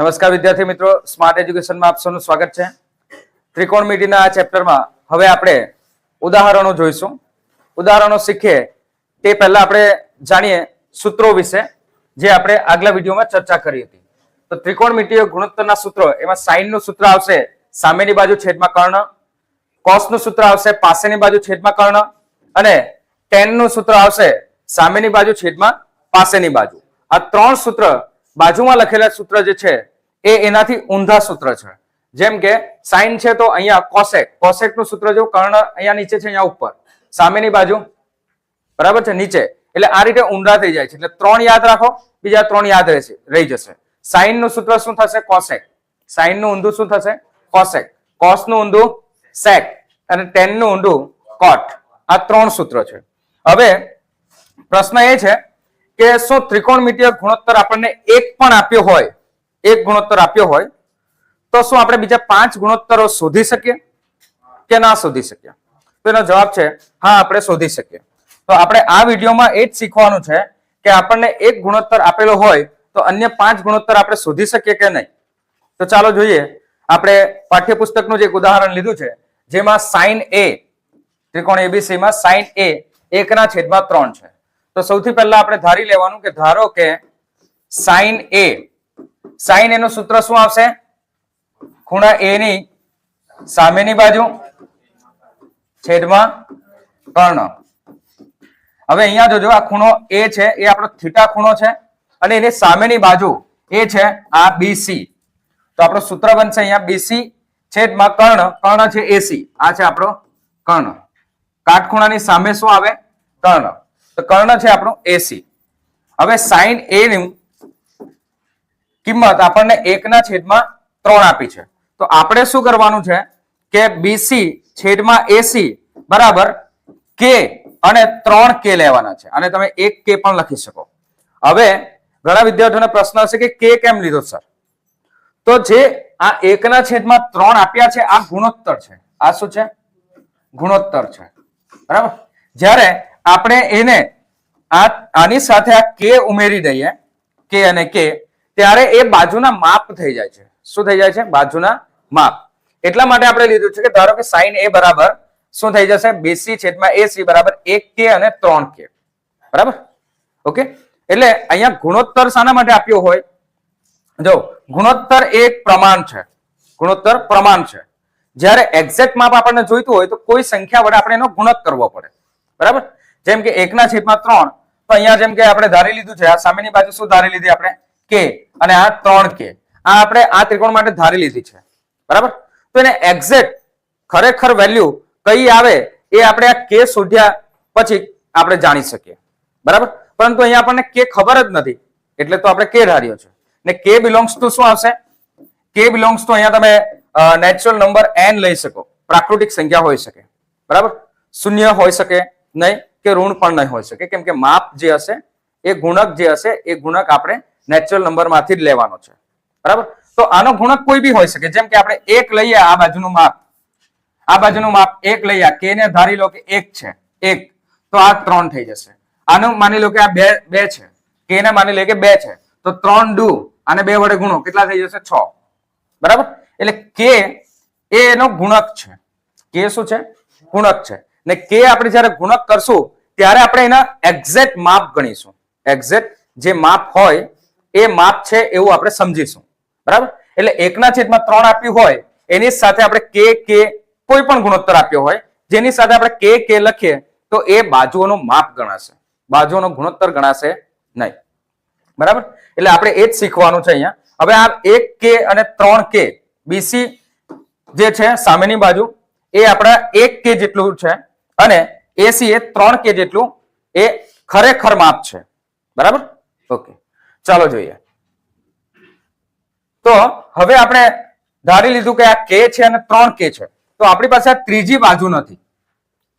નમસ્કાર વિદ્યાર્થી મિત્રો, સ્માર્ટ એજ્યુકેશનમાં આપ સૌનું સ્વાગત છે. ત્રિકોણમિતિના આ ચેપ્ટરમાં હવે આપણે ઉદાહરણો જોઈશું. ઉદાહરણો શીખીએ તે પહેલા આપણે જાણીએ સૂત્રો વિશે, જે આપણે આગલા વિડીયોમાં ચર્ચા કરી હતી. તો ત્રિકોણમિતિય ગુણોત્તરના સૂત્રો, એમાં સાઈન નું સૂત્ર આવશે સામેની બાજુ છેદમાં કર્ણ, કોસ નું સૂત્ર આવશે પાસેની બાજુ છેદમાં કર્ણ, અને ટેન નું સૂત્ર આવશે સામેની બાજુ છેદમાં પાસેની બાજુ. આ ત્રણ સૂત્ર બાજુમાં લખેલા સૂત્ર જે છે એ એનાથી ઊંધા સૂત્ર છે. જેમ કે સાઈન છે તો અહીંયા કોસેક, કોસેક નું સૂત્ર જો કર્ણ અહીંયા નીચે છે, અહીંયા ઉપર, સામેની બાજુ બરાબર છે નીચે, એટલે આ રીતે ઊંધા થઈ જાય છે. એટલે ત્રણ યાદ રાખો, બીજા ત્રણ યાદ રહી જશે. સાઈન નું સૂત્ર શું થશે? કોસેક. સાઈન નું ઊંધું શું થશે? કોસેક. કોસ નું ઊંધું સેક, અને ટેન નું ઊંધું કોટ. આ ત્રણ સૂત્ર છે. હવે પ્રશ્ન એ છે કે શું ત્રિકોણમિતિય ગુણોત્તર આપણને એક પણ આપ્યો હોય, એક ગુણોત્તર આપ્યો હોય તો શું આપણે બીજા 5 ગુણોત્તરો શોધી શકીએ કે ના શોધી શકીએ? તો એનો જવાબ છે હા, આપણે શોધી શકીએ. તો આપણે આ વિડીયોમાં એ જ શીખવાનું છે કે આપણને એક ગુણોત્તર આપેલો હોય તો અન્ય 5 ગુણોત્તર આપણે શોધી શકીએ કે નહીં. તો ચાલો જોઈએ. આપણે પાઠ્યપુસ્તકનું જે એક ઉદાહરણ લીધું છે, જેમાં સાઈન એ, ત્રિકોણ એબીસી માં સાઈન એ 1/3 છે. તો સૌથી પહેલા આપણે ધારી લેવાનું કે ધારો કે સાઈન એ, સાઈન એ નું સૂત્ર શું આવશે? ખૂણા એ ની સામેની બાજુ છેદમાં કર્ણ. હવે અહીંયા જોજો, આ ખૂણો એ છે એ આપણો થીટા ખૂણો છે, અને એની સામેની બાજુ એ છે આ બીસી. તો આપણો સૂત્ર બનશે અહીંયા બીસી છેદમાં કર્ણ. કર્ણ છે એસી, આ છે આપણો કર્ણ. કાટખૂણાની સામે શું આવે? કર્ણ. તો કર્ણ છે આપણું એસી. હવે સાઈન એ ની કિંમત આપણને 1/3 આપી છે. તો આપણે શું કરવાનું છે કે બીસી છેદમાં એસી બરાબર કે અને 3k લેવાના છે, અને તમે 1k પણ લખી શકો. હવે ઘણા વિદ્યાર્થીઓને પ્રશ્ન હશે કે k કેમ લીધો સર? તો જે આ 1/3 આપ્યા છે આ ગુણોત્તર છે. આ શું છે? ગુણોત્તર છે, બરાબર. જ્યારે આપણે એને આની સાથે આ k ઉમેરી દઈએ, k અને k, ત્યારે એ બાજુના માપ થઈ જાય છે. શું થઈ જાય છે? બાજુના માપ. એટલા માટે આપણે લીધું છે કે ધારો કે સાઈન એ બરાબર શું થઈ જશે? બીસી છેદમાં એસી બરાબર 1k અને 3k, બરાબર. ઓકે, એટલે અહીંયા ગુણોત્તર શાના માટે આપ્યો હોય? જો, ગુણોત્તર એક પ્રમાણ છે, ગુણોત્તર પ્રમાણ છે. જ્યારે એક્ઝેક્ટ માપ આપણને જોઈતું હોય તો કોઈ સંખ્યા વડે આપણે એનો ગુણક કરવો પડે, બરાબર. જેમ કે 1/3, તો અહીંયા જેમ કે આપણે ધારી લીધું છે, આ સામેની બાજુ શું ધારી લીધી આપણે? k, અને આ 3k. આ આપણે આ ત્રિકોણ માટે ધારી લીધી છે, બરાબર. તો એને એક્ઝેક્ટ ખરેખર વેલ્યુ કઈ આવે એ આપણે આ k શોધ્યા પછી આપણે જાણી શકીએ, બરાબર. પરંતુ અહીંયા આપણને k ખબર જ નથી, એટલે તો આપણે k ધાર્યો છે. ને k બિલોંગ્સ ટુ શું આવશે? k બિલોંગ્સ ટુ અહીંયા તમે નેચરલ નંબર n લઈ શકો, પ્રાકૃતિક સંખ્યા હોઈ શકે, બરાબર. શૂન્ય હોઈ શકે નહીં, કે ઋણ પણ નહીં હોઈ શકે, કેમ કે માપ જે હશે એ ગુણક જે હશે એ ગુણક આપણે નેચરલ નંબર માંથી જ લેવાનો છે, બરાબર. તો આનો ગુણક કોઈ બી હોઈ શકે. જેમ કે આપણે 1 લઈએ, આ બાજુનું માપ, આ બાજુનું માપ 1 લઈએ, k ને ધારી લો કે 1 છે, 1, તો આ 3 થઈ જશે. આનું માની લો કે આ 2 છે, k ને માની લે કે 2 છે, તો 3 દુ અને 2 વડે ગુણો, કેટલા થઈ જશે? 6, બરાબર. એટલે k એ એનો ગુણક છે. k શું છે? ગુણક છે. ને k આપણે જ્યારે ગુણક કરશું ત્યારે આપણે એના એક્ઝેક્ટ માપ ગણીશું. એક્ઝેક્ટ જે માપ હોય એ માપ છે એવું આપણે સમજીશું, બરાબર. એટલે 1/3 આપ્યું હોય એની સાથે આપણે k કોઈ પણ ગુણોત્તર આપ્યો હોય જેની સાથે આપણે k લખીએ તો એ બાજુઓનું માપ ગણાશે, બાજુઓનો ગુણોત્તર ગણાશે નહીં, બરાબર. એટલે આપણે એ જ શીખવાનું છે અહીંયા. હવે આ 1k અને 3k બીસી જે છે સામેની બાજુ એ આપણા 1k જેટલું છે, અને એસી એ 3k જેટલું એ ખરેખર માપ છે, બરાબર. ઓકે, ચાલો જોઈએ. તો હવે આપણે ધારી લીધું કે આ k છે અને 3k છે, તો આપણી પાસે આ ત્રીજી બાજુ નથી.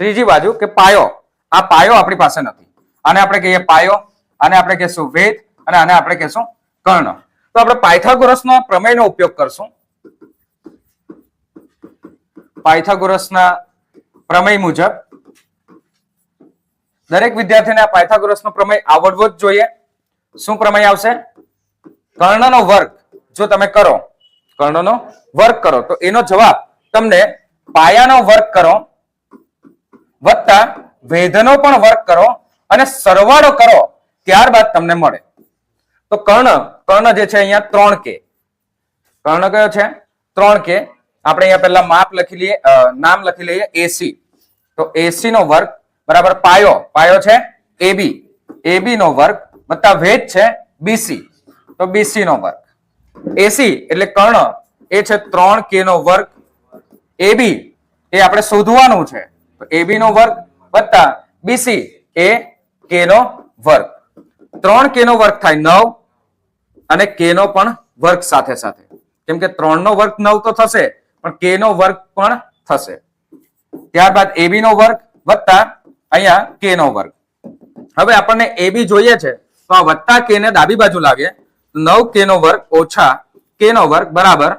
ત્રીજી બાજુ કે પાયો, આ પાયો આપણી પાસે નથી. આને આપણે કહીએ પાયો, આને આપણે કહીશું વેધ, અને આને આપણે કહીશું કર્ણ. તો આપણે પાયથાગોરસનો પ્રમેયનો ઉપયોગ કરશું. પાયથાગોરસના પ્રમેય મુજબ દરેક વિદ્યાર્થીને આ પાયથાગોરસનો પ્રમેય આવડવો જ જોઈએ. શું પ્રમેય આવશે? કર્ણનો વર્ગ જો તમે કરો કર્ણનો વર્ગ કરો તો એનો જવાબ તમને પાયાનો વર્ગ કરો વત્તા ભેદનો પણ વર્ગ કરો અને સરવાળો કરો ત્યારબાદ તમને મળે. તો કર્ણ જે છે અહીંયા 3k. કર્ણ કયો છે? 3k. આપણે અહીંયા પહેલા નામ લખી લઈએ AC. તો AC નો વર્ગ બરાબર પાયો છે AB નો વર્ગ વત્તા ભેદ છે BC. તો BC નો વર્ગ. AC એટલે કર્ણ એ છે 3k નો વર્ગ. AB એ આપણે શોધવાનું છે તો AB નો વર્ગ વત્તા BC એ k નો વર્ગ. 3k નો વર્ગ થાય 9 અને k નો પણ વર્ગ સાથે સાથે, કેમ કે 3 નો વર્ગ 9 તો થશે પણ k નો વર્ગ પણ થશે. ત્યારબાદ AB નો વર્ગ વત્તા અહીંયા k નો વર્ગ. હવે આપણને AB જોઈએ છે તો આ વત્તા k ને ડાબી બાજુ લાવીએ 9k નો વર્ગ ઓછા k નો વર્ગ બરાબર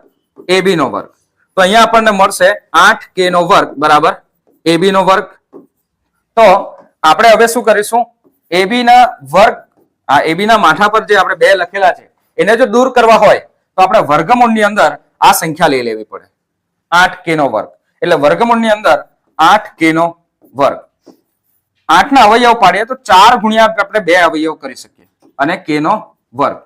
AB નો વર્ગ. તો અહીંયા આપણને મળશે 8k નો વર્ગ બરાબર AB નો વર્ગ. તો આપણે હવે શું કરીશું? AB ના વર્ગ AB ના માથા પર જે આપણે 2 લખેલા છે એને જો દૂર કરવા હોય તો આપણે વર્ગમૂળની અંદર આ સંખ્યા લઈ લેવી પડે 8k નો વર્ગ. એટલે વર્ગમૂળની અંદર 8k નો વર્ગ. 8 ના અવયવ પાડીએ તો 4 ગુણ્યા આપણે 2 અવયવ કરી શકીએ અને k નો વર્ગ.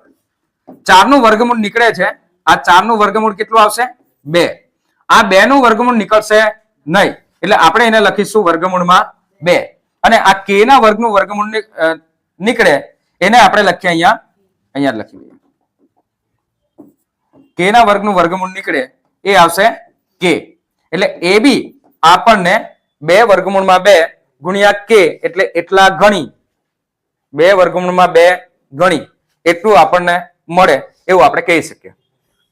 4 નું વર્ગમૂળ નીકળે છે. આ 4 નું વર્ગમૂળ કેટલું આવશે? 2. આ 2 નું વર્ગમૂળ નીકળશે નહીં એટલે આપણે એને લખીશું વર્ગમૂળમાં 2 અને આ k ના વર્ગનું વર્ગમૂળ નીકળે એને આપણે લખીએ અહીંયા લખી લઈએ. k ના વર્ગનું વર્ગમૂળ નીકળે એ આવશે k. એટલે AB આપણને 2 વર્ગમૂળમાં 2 ગુણ્યા k એટલે એટલા ગણી 2 વર્ગમૂળમાં 2 ગણી એટલું આપણને મળે એવું આપણે કહી શકીએ.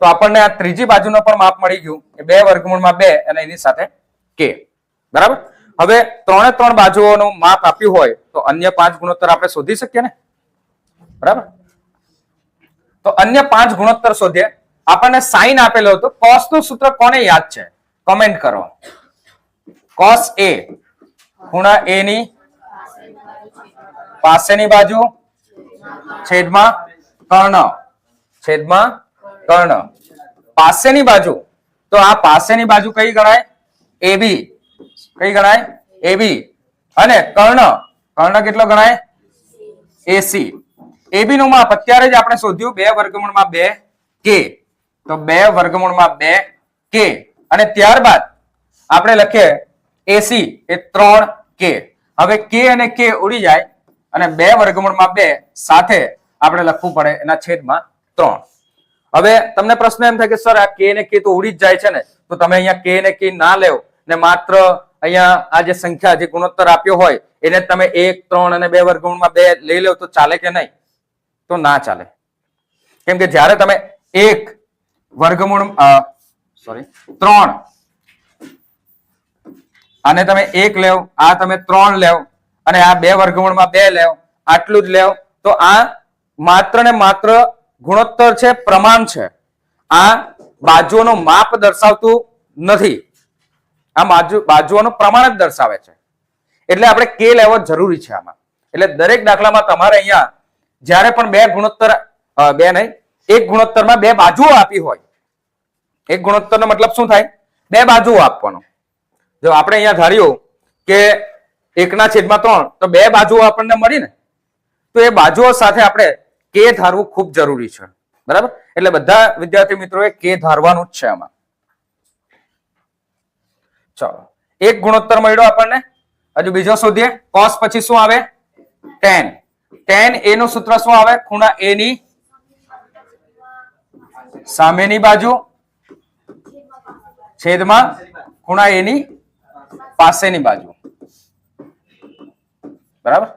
તો આપણને આ ત્રીજી બાજુનો પણ માપ મળી ગયું કે 2 વર્ગમૂળમાં 2 અને એની સાથે k. બરાબર. હવે 3 બાજુઓનું માપ આપ્યું હોય તો અન્ય 5 ગુણોત્તર આપણે શોધી શકીએ ને. બરાબર. તો અન્ય 5 ગુણોત્તર શોધીએ. આપણને સાઈન આપેલો હતો. cos નું સૂત્ર કોને યાદ છે? કમેન્ટ કરો. cos A ખૂણા A ની પાસેની બાજુ છેદમાં કર્ણ. પાસેની બાજુ તો આ પાસેની બાજુ કઈ ગણાય? AB. કઈ ગણાય? AB. અને કર્ણ કેટલો ગણાય? AC. AB નું માપ અત્યારે જ આપણે શોધ્યું 2 વર્ગમૂળમાં 2 k. તો 2 વર્ગમૂળમાં 2 k અને ત્યારબાદ આપણે લખીએ AC એ 3k. હવે k અને k ઉડી જાય અને 2 વર્ગમૂળમાં 2 સાથે આપણે લખવું પડે એના છેદમાં 3. હવે તમને પ્રશ્ન એમ થાય કે સર આ k ને k તો ઉડી જ જાય છે ને, તો તમે અહીંયા k ને k ના લેવ ને માત્ર અહીંયા આ જે સંખ્યા જે ગુણોત્તર આપ્યો હોય એને તમે 1 3 અને 2 વર્ગમૂળમાં 2 લઈ લેવ તો ચાલે કે નહીં? તો ના ચાલે. કેમ કે જ્યારે તમે 1 વર્ગમૂળ 3 આને તમે 1 લેવ, આ તમે 3 લેવ અને આ 2 વર્ગમૂળમાં 2 લેવ, આટલું જ લેવ તો આ માત્ર ને માત્ર ગુણોત્તર છે, પ્રમાણ છે. આ બાજુઓનું માપ દર્શાવતું નથી. આ બાજુઓનું પ્રમાણ જ દર્શાવે છે. એટલે આપણે k લેવો જરૂરી છે આમાં. એટલે દરેક દાખલામાં તમારે અહીંયા જ્યારે પણ 2 ગુણોત્તર 2 નહીં 1 ગુણોત્તરમાં 2 બાજુઓ આપી હોય. 1 ગુણોત્તરનો મતલબ શું થાય? 2 બાજુઓ આપવાનો. જો આપણે અહીંયા ધાર્યું કે 1/3 તો 2 બાજુઓ આપણને મળી ને, તો એ બાજુઓ સાથે આપણે k ધારવું ખૂબ જરૂરી છે. બરાબર. એટલે બધા વિદ્યાર્થી મિત્રોએ k ધારવાનું જ છે આમાં. ચાલો, 1 ગુણોત્તર મળ્યો આપણને. હજુ બીજો શોધીએ. cos પછી શું આવે? tan. tan a નું સૂત્ર શું આવે? ખૂણા a ની સામેની બાજુ છેદમાં ખૂણા a ની પાસેની બાજુ. બરાબર.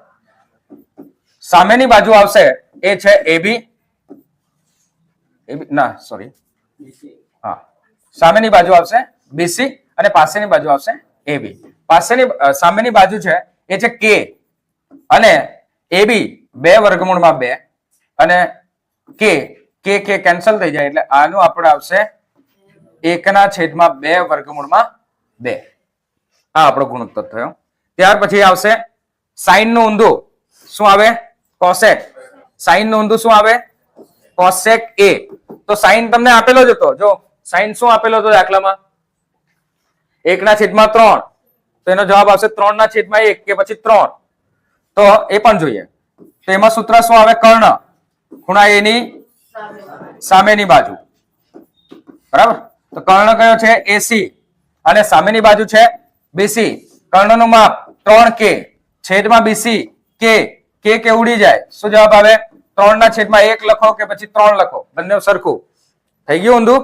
સામેની બાજુ આવશે એ છે AB. ના સોરી, હા, સામેની બાજુ આવશે BC અને પાસેની બાજુ આવશે AB. સામેની બાજુ છે એ છે k અને AB 2 વર્ગમૂળમાં 2 અને k કેન્સલ થઈ જાય એટલે આનું આપણે આવશે 1/2 વર્ગમૂળમાં 2. આ આપણો ગુણોત્તર થયો. ત્યાર પછી આવશે સાઈન નું ઊંધું. શું આવે? કોસેક. સાઈન નું ઊંધું શું આવે? Cosec A. તો સાઈન તમને આપેલો જ હતો. જો સાઈન શું આપેલો હતો દાખલામાં? 1/3. તો એનો જવાબ આવશે 3/1 કે પછી 3. તો એ પણ જોઈએ. તો એમાં સૂત્ર શું આવે? કર્ણ ખૂણા એની સામેની બાજુ. બરાબર? તો કર્ણ કયો છે? એસી. અને સામેની બાજુ છે બીસી. કર્ણનું માપ 3k છેદમાં બીસી કે કે ઉડી જાય. શું જવાબ આવે? 3/1 લખો કે પછી 3 લખો, બંને સરખું. થઈ ગયું ઊંધું?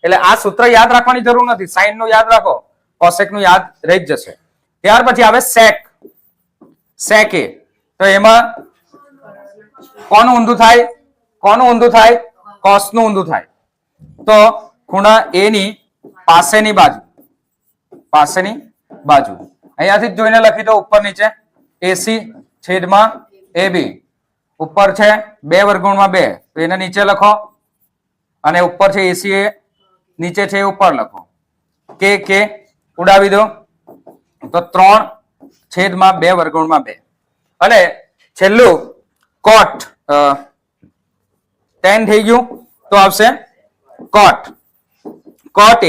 એટલે આ સૂત્ર યાદ રાખવાની જરૂર નથી. સાઈન નું યાદ રાખો, કોસેક નું યાદ રહી જ જશે. ત્યાર પછી આવે સેક. સેક એ. તો એમાં કોનું ઊંધું થાય? કોનું ઊંધું થાય? કોસ નું ઊંધું થાય. તો ખૂણા એ ની પાસેની બાજુ. પાસેની બાજુ અહીંયાથી જ જોઈને લખી દો ઉપર નીચે. એસી છેદમાં એબી. ઉપર છે 2√2, તો એને નીચે લખો. અને ઉપર છે એસી, એ નીચે છે એ ઉપર લખો. કે ઉડાવી દો. તો 3/2√2. અને છેલ્લું કોટ tan થઈ ગયું. તો આવશે કોટ. કોટ એ.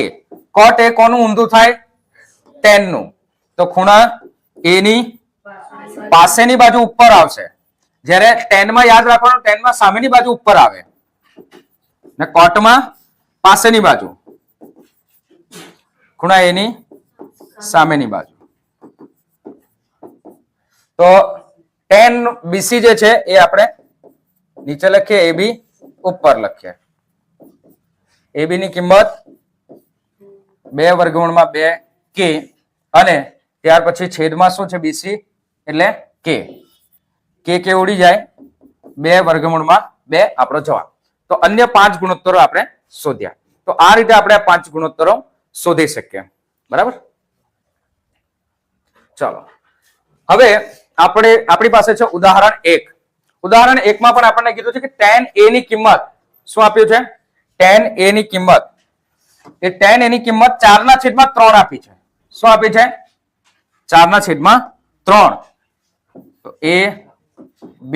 કોટ એ કોનું ઊંધું થાય? tan નું. તો ખૂણા એ ની પાસેની બાજુ ઉપર આવશે. જ્યારે tan માં યાદ રાખવાનું, tan માં સામેની બાજુ ઉપર આવે ને કોટમાં પાસેની બાજુ. ખૂણા એની સામેની બાજુ. તો tan BC જે છે એ આપણે નીચે લખીએ, AB ઉપર લખીએ. AB ની કિંમત 2√2k અને ત્યાર પછી છેદમાં શું છે? BC એટલે કે ઉડી જાય. 2√2 આપણો જવાબ. તો અન્ય 5 ગુણોત્તરો આપણે શોધ્યા. તો આ રીતે આપણે 5 ગુણોત્તરો શોધી શકીએ. બરાબર? ચાલો, હવે આપણી પાસે છે ઉદાહરણ 1. ઉદાહરણ 1 માં પણ આપણને કીધું છે કે tan a ની કિંમત શું આપ્યું છે? tan a ની કિંમત એ tan a ની કિંમત 4/3 આપી છે. શું આપી છે? 4/3. તો a, b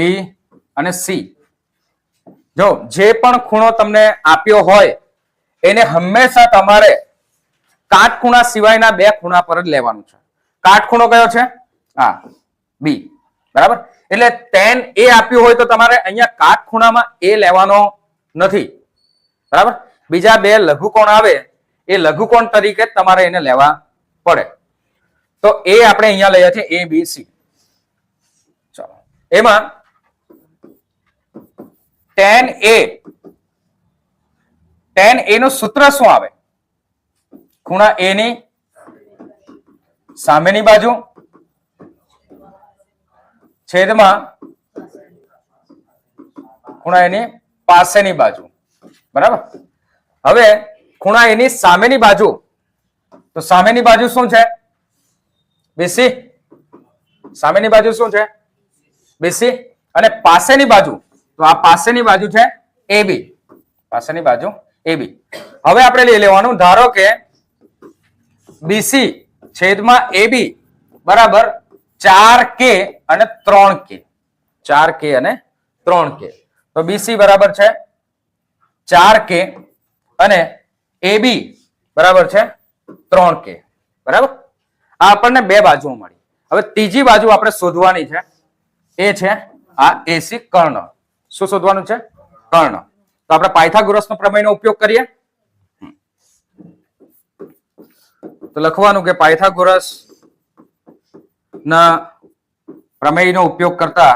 અને c. જો જે પણ ખૂણો તમને આપ્યો હોય એને હંમેશા તમારે કાટખૂણા સિવાયના 2 ખૂણા પર જ લેવાનું છે. કાટખૂણો કયો છે? હા, બી. બરાબર? એટલે tan a આપ્યું હોય તો તમારે અહીંયા કાટખૂણામાં a લેવાનો નથી. બરાબર? બીજા 2 લઘુકોણ આવે એ લઘુકોણ તરીકે તમારે એને લેવા પડે. તો એ આપણે અહીંયા લઈએ છીએ ABC. ચાલો, એમાં tan a નું સૂત્ર શું આવે? ખૂણા a ની સામેની બાજુ છેદમાં ખૂણા એની પાસેની બાજુ. બરાબર? હવે ખૂણા એની સામેની બાજુ, તો સામેની બાજુ શું છે? BC. સામેની બાજુ શું છે? BC. અને પાસેની બાજુ, તો આ પાસેની બાજુ છે AB. પાસેની બાજુ AB. હવે આપણે લઈ લેવાનું, ધારો કે BC છેદમાં AB બરાબર 4k અને 3k. 4k અને 3k. તો BC બરાબર છે 4k અને AB બરાબર છે 3k. બરાબર? આ આપણને 2 બાજુઓ મળી. હવે ત્રીજી બાજુ આપણે શોધવાની છે, એ છે આ AC કર્ણ. શું શોધવાનું છે? કર્ણ. તો આપણે પાયથાગોરસનો પ્રમેયનો ઉપયોગ કરીએ. તો લખવાનું કે પાયથાગોરસ ના પ્રમેયનો ઉપયોગ કરતા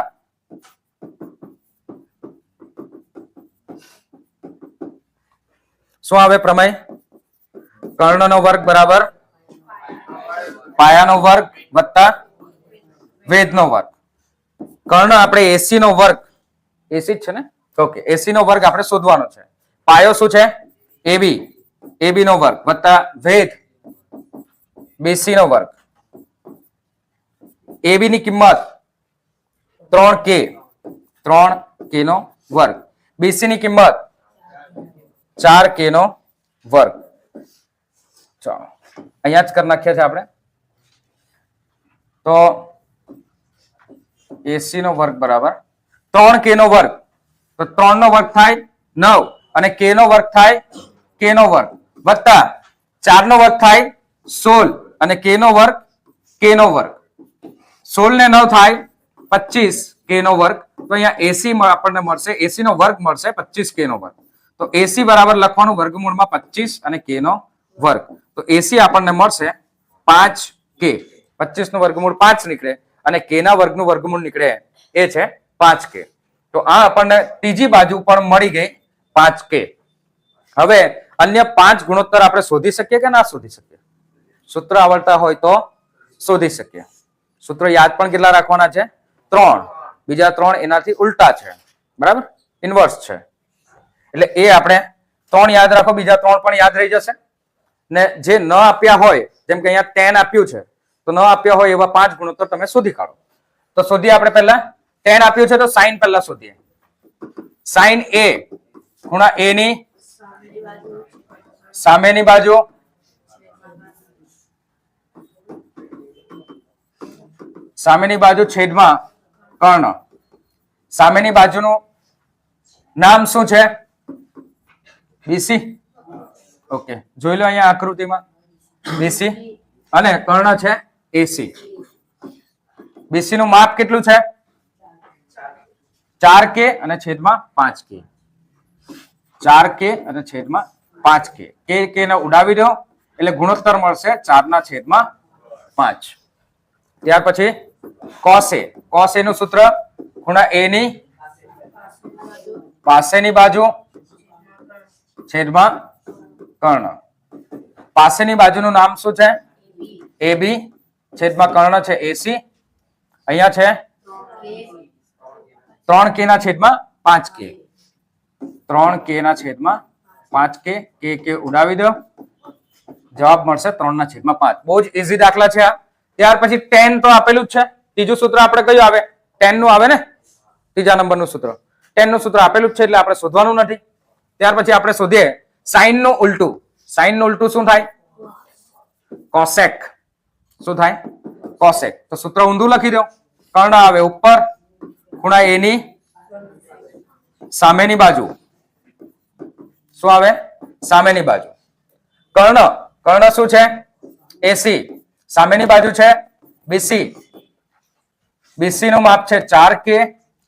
શું આવે પ્રમેય? કર્ણનો વર્ગ બરાબર પાયાનો વર્ગ વત્તા વેધનો વર્ગ. કર્ણ આપણે AC નો વર્ગ, AC જ છે ને? ઓકે, AC નો વર્ગ આપણે શોધવાનો છે. પાયો શું છે? AB. AB નો વર્ગ વત્તા વેધ BC નો વર્ગ. AB ની કિંમત 3k નો વર્ગ. BC ની કિંમત 4k નો વર્ગ. ચાલો, અહીંયા જ કરી નાખીએ છીએ આપણે. તો AC નો વર્ગ બરાબર 3k નો વર્ગ. તો 3 નો વર્ગ થાય 9 અને k નો વર્ગ થાય k નો વર્ગ વત્તા 4 નો વર્ગ થાય 16 અને k નો વર્ગ k નો વર્ગ 16 ને 9 થાય 25 k નો વર્ગ. તો અહીંયા AC આપણને મળશે, AC નો વર્ગ મળશે 25 k નો વર્ગ. તો AC બરાબર લખવાનું વર્ગમૂળમાં 25 અને k નો વર્ગ. તો AC આપણને મળશે 5k. 25 નું વર્ગમૂળ 5 નીકળે અને k ના વર્ગનું વર્ગમૂળ નીકળે એ છે 5k. તો આ આપણને ત્રીજી બાજુ પણ મળી ગઈ 5k. હવે અન્ય 5 ગુણોત્તર આપણે શોધી શકીએ કે ના શોધી શકીએ? સૂત્ર આવડતા હોય તો શોધી શકીએ. સૂત્ર યાદ પણ કેટલા રાખવાના છે? 3. બીજા 3 એનાથી ઉલટા છે, બરાબર, ઇન્વર્સ છે. એટલે એ આપણે 3 યાદ રાખો, બીજા 3 પણ યાદ રહી જશે. ને જે ન આપ્યા હોય, જેમ કે અહીંયા tan આપ્યું છે, તો ન આપ્યા હોય એવા 5 ગુણોત્તર તમે શોધી કાઢો. તો શોધીએ આપણે પહેલા. tan આપ્યું છે તો sin પહેલા શોધીએ. sin a ખૂણા a ની સામેની બાજુ છેદમાં કર્ણ. સામેની બાજુનું નામ શું છે? BC. ઓકે, જોઈ લો અહીંયા આકૃતિમાં BC અને કર્ણ છે AC. BC નું માપ કેટલું છે? 4k અને છેદમાં 5k. 4k અને છેદમાં 5k. k ને ઉડાવી દો એટલે ગુણોત્તર મળશે 4 ના છેદમાં 5. ત્યાર પછી cos a. cos a નું સૂત્ર ખૂણા a ની પાસેની બાજુ છેદમાં કર્ણ. પાસેની બાજુનું નામ શું છે? AB છેદમાં કર્ણ છે AC. અહીંયા છે 3k ના છેદમાં 5k. 3k ના છેદમાં 5k. k ઉડાવી દો, જવાબ મળશે 3 ના છેદમાં 5. બહુ જ ઇઝી દાખલા છે આ. ત્યાર પછી tan તો આપેલું જ છે. ત્રીજું સૂત્ર આપણે કયું આવે? tan નું આવે ને, ત્રીજા નંબરનું સૂત્ર. tan નું સૂત્ર આપેલું જ છે એટલે આપણે શોધવાનું નથી. ત્યાર પછી આપણે શોધીએ sin નું ઉલટું. sin નું ઉલટું શું થાય? cosec. શું થાય? cosec. તો સૂત્ર ઊંધું લખી દો. કર્ણ આવે ઉપર, ખૂણા a ની સામેની બાજુ. શું આવે? સામેની બાજુ. કર્ણ શું છે? AC. સામેની બાજુ છે BC. BC નું માપ છે 4k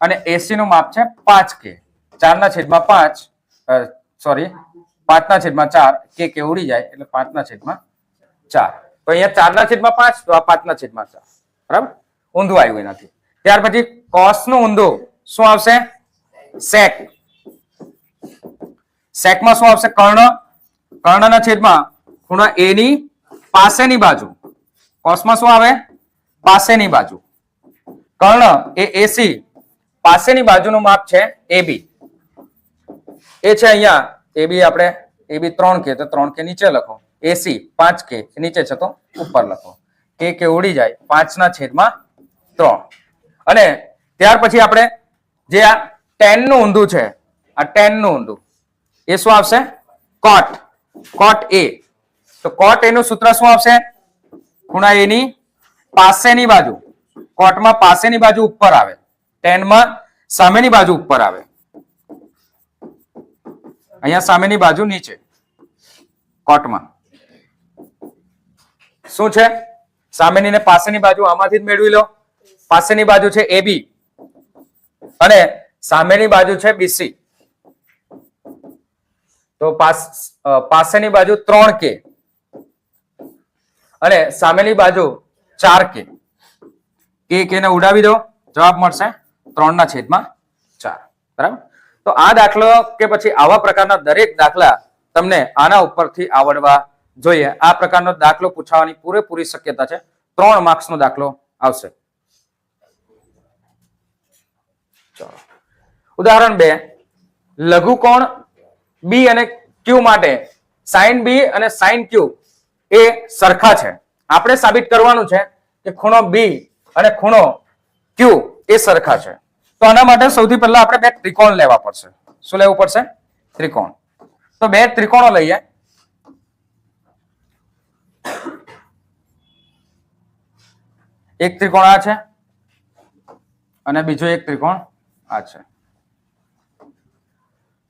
અને AC નું માપ છે 5k. 4 ના છેદમાં 5, સોરી 5 ના છેદમાં 4, k ઉડી જાય એટલે 5 ના છેદમાં 4. તો અહીંયા 4 ના છેદમાં 5, તો આ 5 ના છેદમાં 4. બરાબર, ઊંધું આવ્યું એનાથી. ત્યાર પછી cos નું ઊંધું શું આવશે? sec. sec માં શું આવશે? કર્ણના છેદમાં ખૂણા a ની પાસેની બાજુ. cos માં શું આવે? પાસેની બાજુ. કર્ણ એ AC. પાસેની બાજુનું માપ છે AB. એ છે અહીંયા AB. આપણે AB 3k તો 3k નીચે લખો. AC 5k નીચે છે તો ઉપર લખો. k ઉડી જાય 5 ના છેદમાં 3. અને ત્યાર પછી આપણે જે આ tan નું ઊંધું છે, આ tan નું ઊંધું એ શું આવશે? cot. cot a. તો cot a નું સૂત્ર શું આવશે? ખૂણા a ની પાસેની બાજુ. cot માં પાસેની બાજુ ઉપર આવે, tan માં સામેની બાજુ ઉપર આવે. અહીંયા સામેની બાજુ નીચે. cot માં શું છે? સામેની ને પાસેની બાજુ આમાંથી જ મેળવી લો. પાસેની બાજુ છે AB અને સામેની બાજુ છે BC. તો પાસેની બાજુ 3k અને સામેની બાજુ 4k. k ને ઉડાવી દો, જવાબ મળશે 3 ના છેદમાં 4. બરાબર. તો આ દાખલો કે પછી આવા પ્રકારના દરેક દાખલા તમને આના ઉપરથી આવડવા જોઈએ. આ પ્રકારનો દાખલો પૂછવાની પૂરેપૂરી શક્યતા છે. 3 માર્ક્સનો દાખલો આવશે. ચાલો, ઉદાહરણ 2. લઘુકોણ B અને Q માટે sin B અને sin Q એ સરખા છે. આપણે સાબિત કરવાનું છે કે ખૂણો B અને ખૂણો Q એ સરખા છે. તો આના માટે સૌથી પહેલા આપણે 2 ત્રિકોણ લેવા પડશે. શું લેવું પડશે? ત્રિકોણ. તો 2 ત્રિકોણો લઈએ. એક ત્રિકોણ આ છે અને બીજો એક ત્રિકોણ આ છે.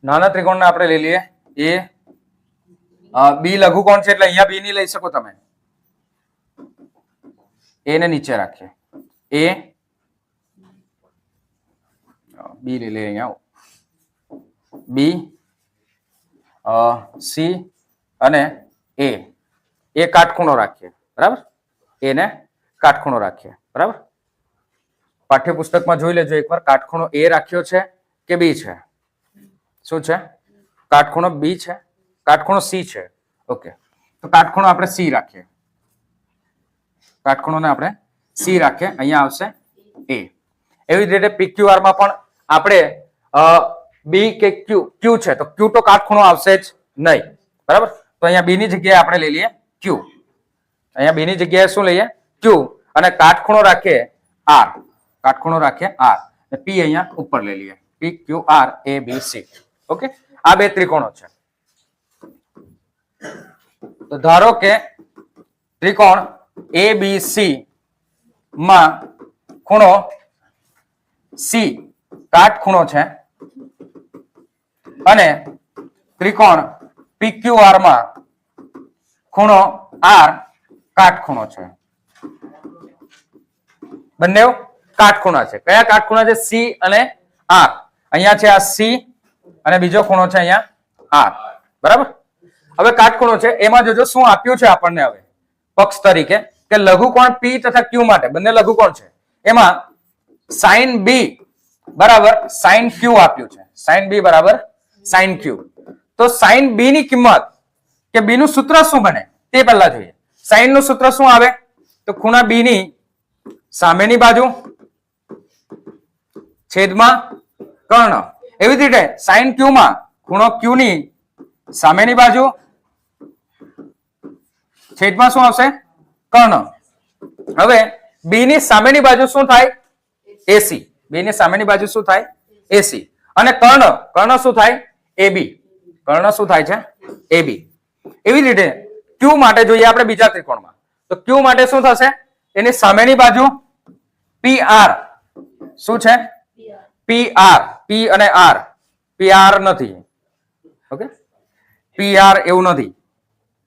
નાના ત્રિકોણને આપણે લઈ લઈએ એ બી લઘુકોણ છે એટલે અહીંયા બી ની લઈ શકો તમે. એ ને નીચે રાખીએ એ બી લઈ લઈએ અહીંયા બી સી અને એ કાટખૂણો રાખીએ બરાબર. એને કાટખૂણો રાખીએ બરાબર. પાઠ્યપુસ્તકમાં જોઈ લેજો એકવાર કાટખૂણો એ રાખ્યો છે કે બી છે. શું છે? કાટખૂણો બી છે, કાટખૂણો સી છે. ઓકે, તો કાટખૂણો આપણે સી રાખીએ. કાટખૂણોને આપણે સી રાખીએ. અહીંયા આવશે એ. એવી જ રીતે PQR માં પણ આપણે બી કે ક્યુ છે તો ક્યુ તો કાટખૂણો આવશે જ નહીં બરાબર. તો અહીંયા બી ની જગ્યાએ આપણે લઈ લઈએ ક્યુ. અહીંયા બી ની જગ્યાએ શું લઈએ? ક્યુ. અને કાટખૂણો રાખીએ આર. કાટખૂણો રાખીએ આર. પી અહીંયા ઉપર લઈ લઈએ PQR ABC. ઓકે, આ બે ત્રિકોણો છે. તો ધારો કે ત્રિકોણ ABC માં ખૂણો સી કાટખૂણો છે અને ત્રિકોણ PQR માં ખૂણો R કાટખૂણો છે. બંને કાટખૂણા છે. કયા કાટખૂણા છે? સી અને આર. અહીંયા છે આ સી અને બીજો ખૂણો છે અહીંયા આર બરાબર. હવે કાટખૂણો છે એમાં જોજો શું આપ્યું છે આપણને હવે પક્ષ તરીકે કે લઘુકોણ P તથા Q માટે બંને લઘુકોણ છે એમાં sin B બરાબર sin Q આપ્યું છે. sin B બરાબર sin Q. તો sin B ની કિંમત કે B નું સૂત્ર શું બને તે પહેલા જોઈએ. sin નું સૂત્ર શું આવે? તો ખૂણા B ની સામેની બાજુ છેદમાં કર્ણ. એવી જ રીતે sin Q માં ખૂણો Q ની સામેની બાજુ છેદમાં શું આવશે? કર્ણ. હવે B ની સામેની બાજુ શું થાય? AC. B ની સામેની બાજુ શું થાય? AC. અને કર્ણ શું થાય? AB. કર્ણ શું થાય છે? AB. એવી રીતે Q માટે જોઈએ આપણે બીજા ત્રિકોણમાં. તો Q માટે શું થશે? એની સામેની બાજુ PR. શું છે? PR. P અને R. PR નથી. ઓકે, PR એવું નથી.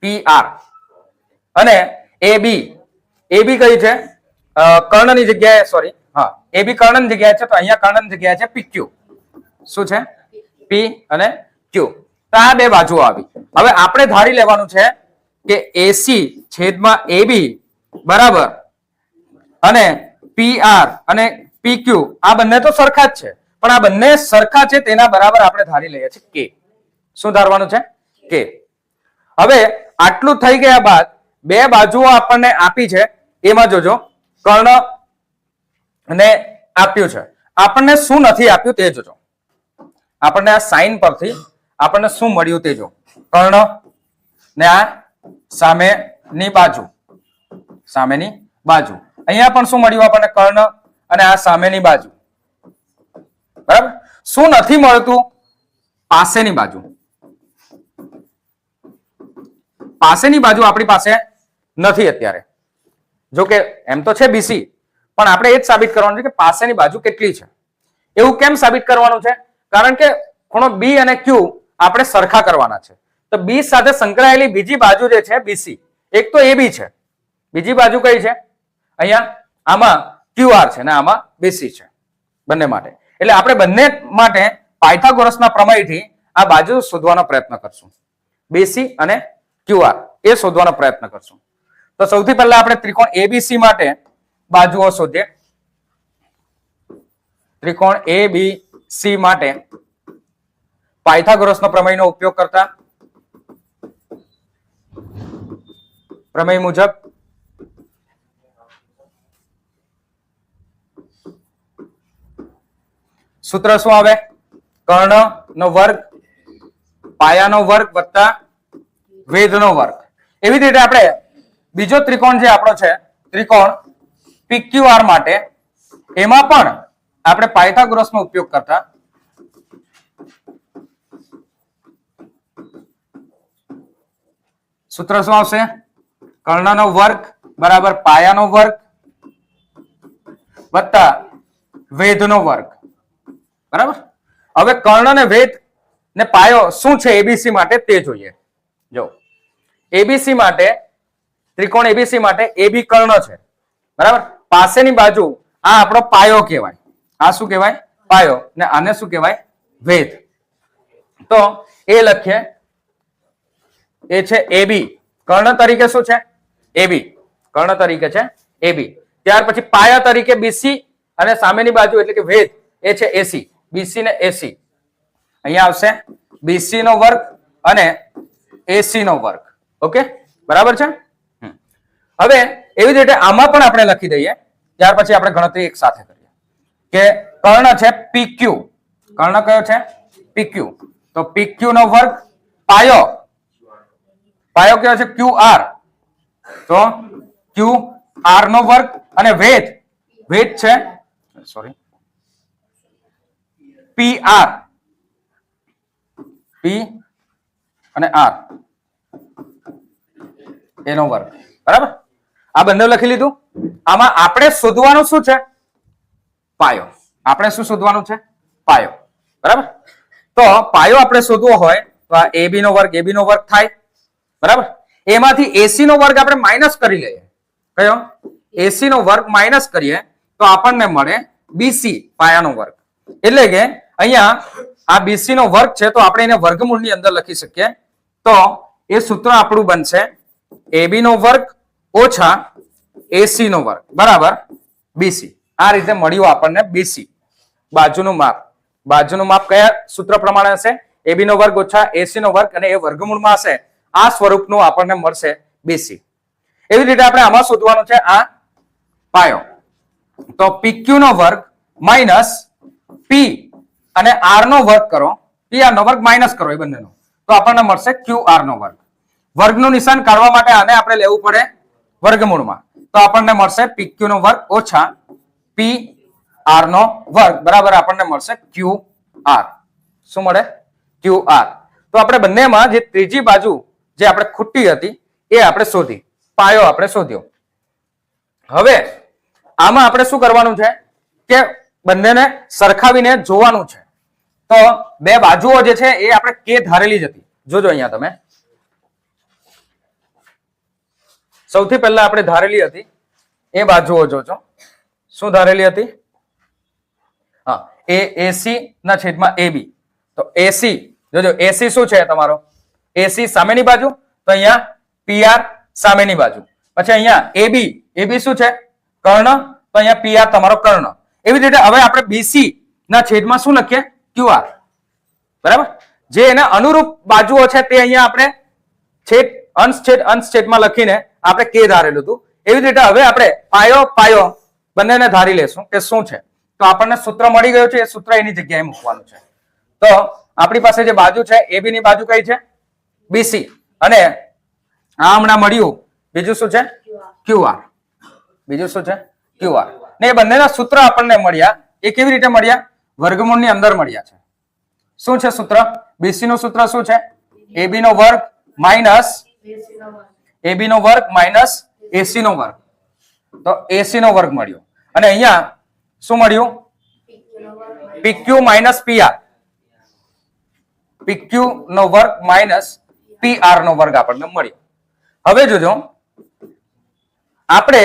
PR. અને AB. AB કઈ છે? કર્ણની જગ્યાએ સોરી હા AB કર્ણની જગ્યાએ છે તો અહીંયા કર્ણની જગ્યાએ છે PQ. શું છે? P અને Q. તો આ બે બાજુઓ આવી. હવે આપણે ધારી લેવાનું છે કે AC છેદમાં AB બરાબર અને PR અને PQ આ બંને તો સરખા જ છે પણ આ બંને સરખા છે તેના બરાબર આપણે ધારી લઈએ છીએ K. શું ધારવાનું છે? K. હવે આટલું થઈ ગયા બાદ બે બાજુઓ આપણને આપી છે એમાં જોજો કર્ણ ને આપ્યું છે. આપણને શું નથી આપ્યું તે જોજો. આપણને આ સાઈન પરથી આપણને શું મળ્યું તે જો. કર્ણ ને આ સામેની બાજુ. સામેની બાજુ. અહીંયા પણ શું મળ્યું આપણને? કર્ણ અને આ સામેની બાજુ. બરાબર. શું નથી મળતું? પાસેની બાજુ. પાસેની બાજુ આપણી પાસે નથી અત્યારે. જો કે એમ તો છે BC પણ આપણે એ જ સાબિત કરવાનું છે કે પાસેની બાજુ કેટલી છે. એવું કેમ સાબિત કરવાનું છે? કારણ કે ખૂણો B અને Q આપણે સરખા કરવાના છે. તો B સાથે સંકળાયેલી બીજી બાજુ જે છે BC, એક તો AB છે, બીજી બાજુ કઈ છે? અહીંયા આમાં QR છે ને આમાં BC છે બંને માટે. એટલે આપણે બંને માટે પાયથાગોરસના પ્રમેયથી આ બાજુ શોધવાનો પ્રયત્ન કરશું. BC અને QR એ શોધવાનો પ્રયત્ન કરશું. તો સૌથી પહેલા આપણે ત્રિકોણ ABC માટે બાજુઓ શોધીએ. ત્રિકોણ ABC માટે પાયથાગોરસનો પ્રમેયનો ઉપયોગ કરતા પ્રમેય મુજબ સૂત્ર શું આવે? કર્ણનો વર્ગ પાયાનો વર્ગ વત્તા વેધનો વર્ગ. એવી જ રીતે આપણે બીજો ત્રિકોણ જે આપણો છે ત્રિકોણ PQR માટે એમાં પણ આપણે પાયથાગોરસનો ઉપયોગ કરતા સૂત્ર શું આવશે? કર્ણનો વર્ગ બરાબર પાયાનો વર્ગ વત્તા વેધનો વર્ગ. બરાબર. હવે કર્ણ ને વેધ ને પાયો શું છે એબીસી માટે તે જોઈએ. જો એબીસી માટે ત્રિકોણ એબીસી માટે એબી કર્ણ છે, બરાબર. પાસેની બાજુ આ આપણો પાયો કહેવાય. આ શું કહેવાય? પાયો. ને આને શું કહેવાય? વેધ. તો એ લખીએ, એ છે એબી. કર્ણ તરીકે શું છે? એબી. કર્ણ તરીકે છે એબી. ત્યાર પછી પાયા તરીકે બીસી અને સામેની બાજુ એટલે કે વેધ એ છે એસી. બીસી ને એસી અહીંયા આવશે. બીસી નો વર્ગ અને એસી નો વર્ગ. ઓકે, બરાબર છે. હવે એવી જ રીતે આમાં પણ આપણે લખી દઈએ. ત્યાર પછી આપણે ગણતરી એક સાથે કરીએ કે કર્ણ છે પીક્યુ. કર્ણ કયો છે? પીક્યુ. તો પીક્યુ નો વર્ગ પાયો. પાયો કયો છે? Q R. તો ક્યુ આર નો વર્ગ અને વેધ. વેધ છે સોરી પી આર. પી અને આર એનો વર્ગ. બરાબર. આ બંને લખી લીધું. આમાં આપણે શોધવાનું શું છે? પાયો. આપણે શું શોધવાનું છે? પાયો. બરાબર. તો પાયો આપણે શોધવો હોય તો આ એબી નો વર્ગ એબી નો વર્ગ થાય, બરાબર. એમાંથી એસી નો વર્ગ આપણે માઇનસ કરી લઈએ. કયો? એસી નો વર્ગ માઇનસ કરીએ તો આપણને મળે બીસી પાયાનો વર્ગ. એટલે કે અહીંયા આ બીસી નો વર્ગ છે તો આપણે એને વર્ગમૂળની અંદર લખી શકીએ. તો એ સૂત્ર આપણું બનશે એબી નો વર્ગ ઓછા એસી નો વર્ગ બરાબર બીસી. આ રીતે મળ્યું આપણને બીસી. બાજુનું માપ. બાજુનું માપ કયા સૂત્ર પ્રમાણે હશે? એબી નો વર્ગ ઓછા એસી નો વર્ગ અને એ વર્ગમૂળમાં હશે આ સ્વરૂપનું આપણને મળશે બીસી. એવી રીતે આપણે આમાં શોધવાનું છે આ પાયો. તો પીક્યુ નો વર્ગ માઇનસ પી અને આર નો વર્ગ કરો. પી આર નો વર્ગ માઇનસ કરો એ બંનેનો તો આપણને મળશે ક્યુ આર નો વર્ગ. વર્ગનું નિશાન કાઢવા માટે આને આપણે લેવું પડે વર્ગમૂળમાં. તો આપણને મળશે પીક્યુ નો વર્ગ ઓછા પી આર નો વર્ગ બરાબર આપણને મળશે ક્યુ આર. શું મળે? Q R. તો આપણે બંનેમાં જે ત્રીજી બાજુ જે આપણે ખૂટી હતી એ આપણે શોધી. પાયો આપણે શોધ્યો. હવે આમાં આપણે શું કરવાનું છે કે બંનેને સરખાવીને જોવાનું છે. તો બે બાજુઓ જે છે એ આપણે કે ધારેલી જ હતી. જોજો અહીંયા તમે સૌથી પહેલા આપણે ધારેલી હતી એ બાજુઓ જોજો. શું ધારેલી હતી? હા, એ એસી ના છેદમાં એબી. તો એસી જોજો એસી શું છે તમારો? એસી સામેની બાજુ. તો અહીંયા પીઆર સામેની બાજુ. પછી અહીંયા એબી. એબી શું છે? કર્ણ. તો અહીંયા પીઆર તમારો કર્ણ. એવી રીતે હવે આપણે બીસી ના છેદમાં શું લખીએ? ક્યુઆર. બરાબર. જે એના અનુરૂપ બાજુઓ છે તે અહીંયા આપણે છેદ અંશ છેદમાં લખીને આપણે કે ધારેલું હતું. એવી રીતે હવે આપણે પાયો પાયો બંનેને ધારી લેશું કે શું છે. તો આપણને સૂત્ર મળી ગયું છે. એ સૂત્ર એની જગ્યાએ મૂકવાનું છે. તો આપણી પાસે જે બાજુ છે એબી ની બાજુ કઈ છે? બીસી. અને આ હમણાં મળ્યું બીજું શું છે? ક્યુઆર. બીજું શું છે? ક્યુઆર. ને એ બંનેના સૂત્ર આપણને મળ્યા. એ કેવી રીતે મળ્યા? વર્ગમૂળની અંદર મળ્યા છે. શું છે સૂત્ર? બીસી નું સૂત્ર શું છે? એબી નો વર્ગ માઇનસ એબી નો વર્ગ માઇનસ એસી નો વર્ગ. તો એસી નો વર્ગ મળ્યો. અને અહીંયા શું મળ્યું? PQ minus PR. પીક્યુ નો વર્ગ માઇનસ પીઆર નો વર્ગ આપણને મળ્યો. હવે જોજો આપણે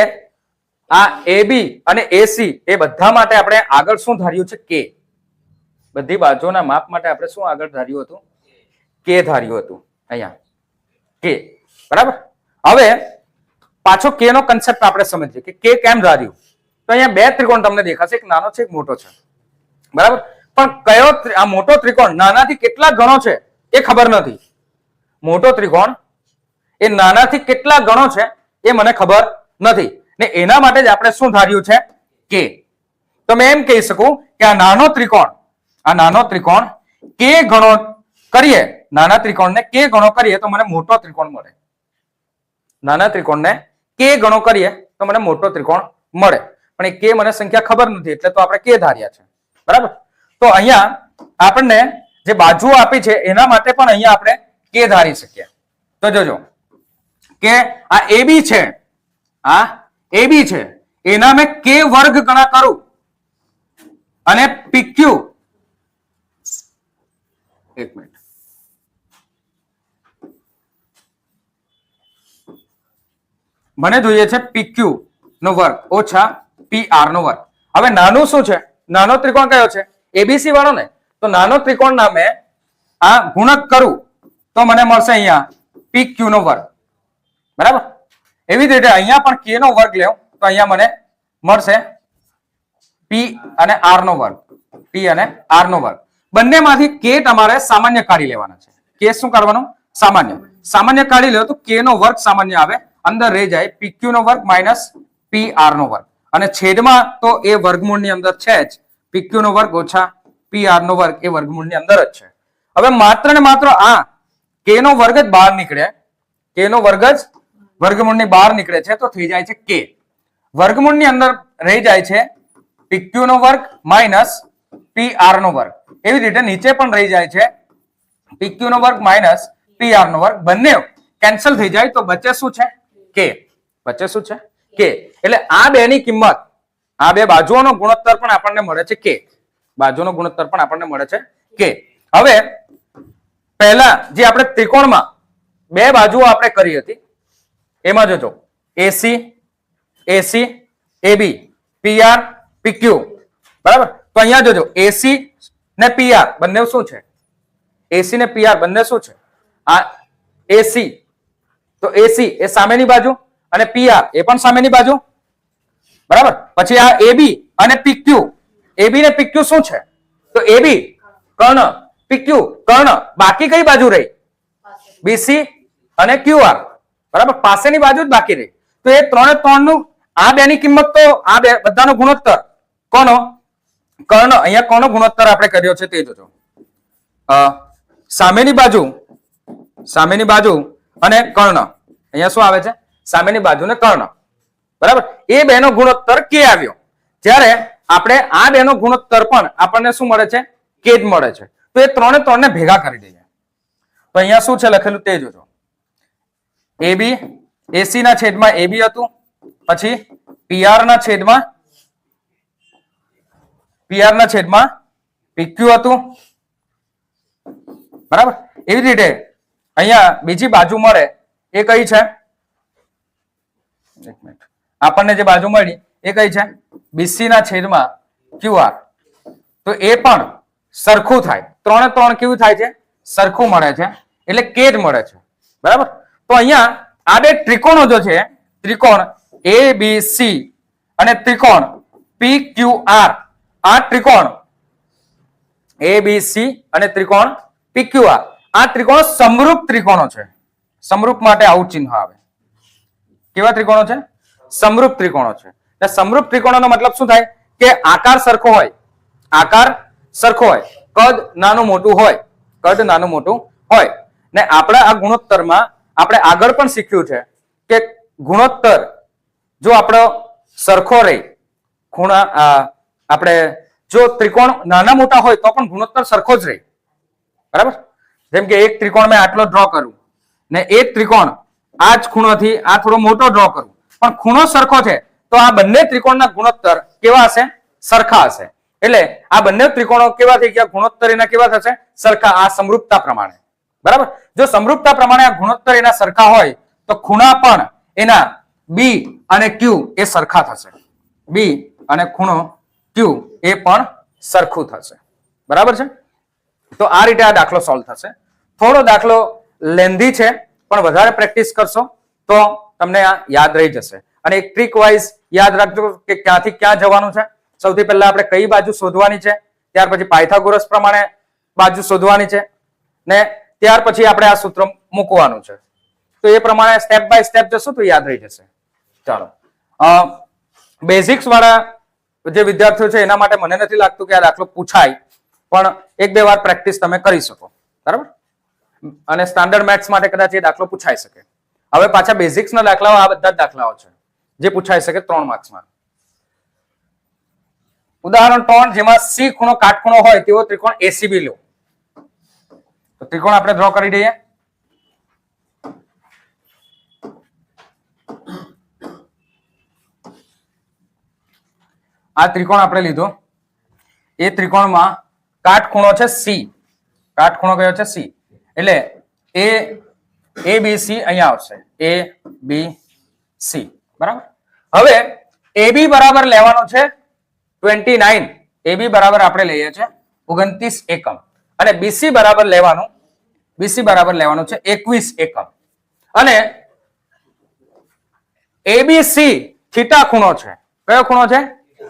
આ એબી અને એસી એ બધા માટે આપણે આગળ શું ધાર્યું છે? કે. બધી બાજુના માપ માટે આપણે શું આગળ ધાર્યું હતું? કે ધાર્યું હતું. અહીંયા કે. બરાબર. હવે પાછો કે નો કન્સેપ્ટ આપણે સમજીએ કે કેમ ધાર્યું. તો અહીંયા બે ત્રિકોણ તમને દેખાશે. એક નાનો છે એક મોટો છે. બરાબર. પણ કયો આ મોટો ત્રિકોણ નાનાથી કેટલા ગણો છે એ ખબર નથી. મોટો ત્રિકોણ એ નાનાથી કેટલા ગણો છે એ મને ખબર નથી. ને એના માટે જ આપણે શું ધાર્યું છે? કે. તો મેં એમ કહી શકું કે આ નાનો ત્રિકોણ કે ગણો કરીએ. નાના ત્રિકોણને કે ગણો કરીએ તો મને મોટો ત્રિકોણ મળે. નાના ત્રિકોણને કે ગણો કરીએ તો મને મોટો ત્રિકોણ મળે. પણ એ કે મને સંખ્યા ખબર નથી એટલે તો આપણે કે ધાર્યા છે. બરાબર. તો અહીંયા આપણને જે બાજુઓ આપી છે એના માટે પણ અહીંયા આપણે કે ધારી શકીએ. તો જોજો કે આ એબી છે, આ એબી છે એના મેં કે વર્ગ ગણા કરું અને પીક્યુ એક મિનિટ મને જોઈએ છે PQ નો વર્ગ ઓછા PR નો વર્ગ. હવે નાનું શું છે? નાનો ત્રિકોણ કયો છે? ABC વાળો ને. તો નાનો ત્રિકોણ ના મેં આ ગુણક કરું તો મને મળશે અહીંયા PQ નો વર્ગ. બરાબર? એવી જ રીતે અહીંયા પણ K નો વર્ગ લેવું તો અહીંયા મને મળશે P અને R નો વર્ગ. P અને R નો વર્ગ. બંનેમાંથી K તમારે સામાન્ય કાઢી લેવાના છે. K શું કાઢવાનું? સામાન્ય. સામાન્ય કાઢી લો તો K નો વર્ગ સામાન્ય આવે, અંદર રહી જાય PQ નો વર્ગ માઇનસ PR નો વર્ગ, અને છેદમાં તો એ વર્ગમૂળની અંદર છે જ. PQ નો વર્ગ ઓછા PR નો વર્ગ એ વર્ગમૂળની અંદર જ છે. હવે માત્ર ને માત્ર આ K નો વર્ગ જ બહાર નીકળે, K નો વર્ગ જ વર્ગમૂળની બહાર નીકળે છે તો થઈ જાય છે K. વર્ગમૂળની અંદર રહી જાય છે PQ નો વર્ગ માઇનસ PR નો વર્ગ. એવી રીતે નીચે પણ રહી જાય છે PQ નો વર્ગ માઇનસ PR નો વર્ગ. બંને કેન્સલ થઈ જાય તો બચે શું છે? K. બચે શું છે? K. એટલે આ બે ની કિંમત, આ બે બાજુઓનો ગુણોત્તર પણ આપણને મળે છે K. બાજુનો ગુણોત્તર પણ આપણને મળે છે K. હવે પહેલા જે આપણે ત્રિકોણમાં બે બાજુઓ આપણે કરી હતી એમાં જોજો AC AC AB PR PQ. બરાબર? તો અહીંયા જોજો AC ને PR બંને શું છે? AC ને PR બંને શું છે? આ AC, તો AC એ સામેની બાજુ અને PR એ પણ સામેની બાજુ. બરાબર? પછી આ AB અને PQ, AB ને PQ શું છે? તો AB કર્ણ, PQ કર્ણ, બાકી કઈ બાજુ રહી? BC અને QR. બરાબર? પાસેની બાજુ જ બાકી રહી. તો એ 3 3 નું આ બે ની કિંમત તો આ બે બધાનો ગુણોત્તર કોનો? કર્ણ. અહીંયા કોનો ગુણોત્તર આપણે કર્યો છે તે જોજો. સામેની બાજુ અને કર્ણ. અહીંયા શું આવે છે? સામેની બાજુ ને કર્ણ. બરાબર? એ બેનો ગુણોત્તર K આવ્યો. જ્યારે આપણે આ બેનો ગુણોત્તર પણ આપણને શું મળે છે? K જ મળે છે. તો એ 3 3 ને ભેગા કરી દઈએ. તો અહીંયા શું છે લખેલું તે જોજો. AB AC ના છેદમાં AB હતું, પછી PR ના છેદમાં PQ હતું. બરાબર? એવી રીતે અહીંયા બીજી બાજુ મળે એ કઈ છે? એક મિનિટ. આપણને જે બાજુ મળી એ કઈ છે? BC ના છેદમાં QR. તો એ પણ સરખું થાય. 3 3 કેવું થાય છે? સરખું મળે છે, એટલે K જ મળે છે. બરાબર? તો અહીંયા આ બે ત્રિકોણો જો છે, ત્રિકોણ ABC અને ત્રિકોણ PQR, આ ત્રિકોણ ABC અને ત્રિકોણ PQR, આ ત્રિકોણ સમરૂપ ત્રિકોણો છે. સમરૂપ માટે આવું ચિહ્ન આવે. કેવા ત્રિકોણો છે? સમરૂપ ત્રિકોણો છે. એટલે સમરૂપ ત્રિકોણોનો મતલબ શું થાય? કે આકાર સરખો હોય, આકાર સરખો હોય, કદ નાનું મોટું હોય. ને આપણે આ ગુણોત્તરમાં આપણે આગળ પણ શીખ્યું છે કે ગુણોત્તર જો આપણો સરખો રહે, ખૂણા આપણે જો ત્રિકોણ નાના મોટા હોય તો પણ ગુણોત્તર સરખો જ રહે. બરાબર? જેમ કે એક ત્રિકોણ મેં આટલો ડ્રો કરું ને એક ત્રિકોણ આ જ ખૂણોથી આ થોડો મોટો ડ્રો કરું, પણ ખૂણો સરખો છે તો આ બંને ત્રિકોણના ગુણોત્તર કેવા હશે? સરખા હશે. એટલે આ બંને ત્રિકોણો કેવા થઈ ગયા? ગુણોત્તર એના કેવા થશે? સરખા. આ સમરૂપતા પ્રમાણે. બરાબર? જો સમરૂપતા પ્રમાણે આ ગુણોત્તર એના સરખા હોય તો ખૂણા પણ એના B અને Q એ સરખા થશે. B અને ખૂણો Q એ પણ સરખું થશે. બરાબર છે? તો આ રીતે આ દાખલો સોલ્વ થશે. થોડો દાખલો લેન્ધી છે, પણ વધારે પ્રેક્ટિસ કરશો તો તમને આ યાદ રહી જશે. અને એક ટ્રીક વાઇઝ યાદ રાખજો કે ક્યાંથી ક્યાં જવાનું છે. સૌથી પહેલા આપણે કઈ બાજુ શોધવાની છે, ત્યાર પછી પાયથાગોરસ પ્રમાણે બાજુ શોધવાની છે, ને ત્યાર પછી આપણે આ સૂત્ર મૂકવાનું છે. તો એ પ્રમાણે સ્ટેપ બાય સ્ટેપ જશો તો યાદ રહી જશે. ચાલો, બેઝિક્સ વાળા જે વિદ્યાર્થીઓ છે એના માટે મને નથી લાગતું કે આ દાખલો પૂછાય, પણ એક બે વાર પ્રેક્ટિસ તમે કરી શકો. બરાબર? અને સ્ટાન્ડર્ડ મેથ્સ માટે કદાચ એ દાખલો પૂછાઈ શકે. હવે પાછા બેઝિક્સના દાખલાઓ, આ બધા જ દાખલાઓ છે જે પૂછાઈ શકે 3 માર્ક્સમાં. ઉદાહરણ 3, જેમાં C ખૂણો કાટખૂણો હોય તેવો ત્રિકોણ ACB લો. તો ત્રિકોણ આપણે ડ્રો કરી દઈએ. આ ત્રિકોણ આપણે લીધો. એ ત્રિકોણમાં કાટખૂણો છે C. કાટખૂણો કયો છે? C. એટલે ABC અહીંયા આવશે. A B C. બરાબર. હવે AB બરાબર લેવાનો છે 29. AB બરાબર આપણે લઈએ છીએ 29 એકમ અને BC બરાબર લેવાનું છે 21 એકમ અને ABC થીટા ખૂણો છે. કયો ખૂણો છે?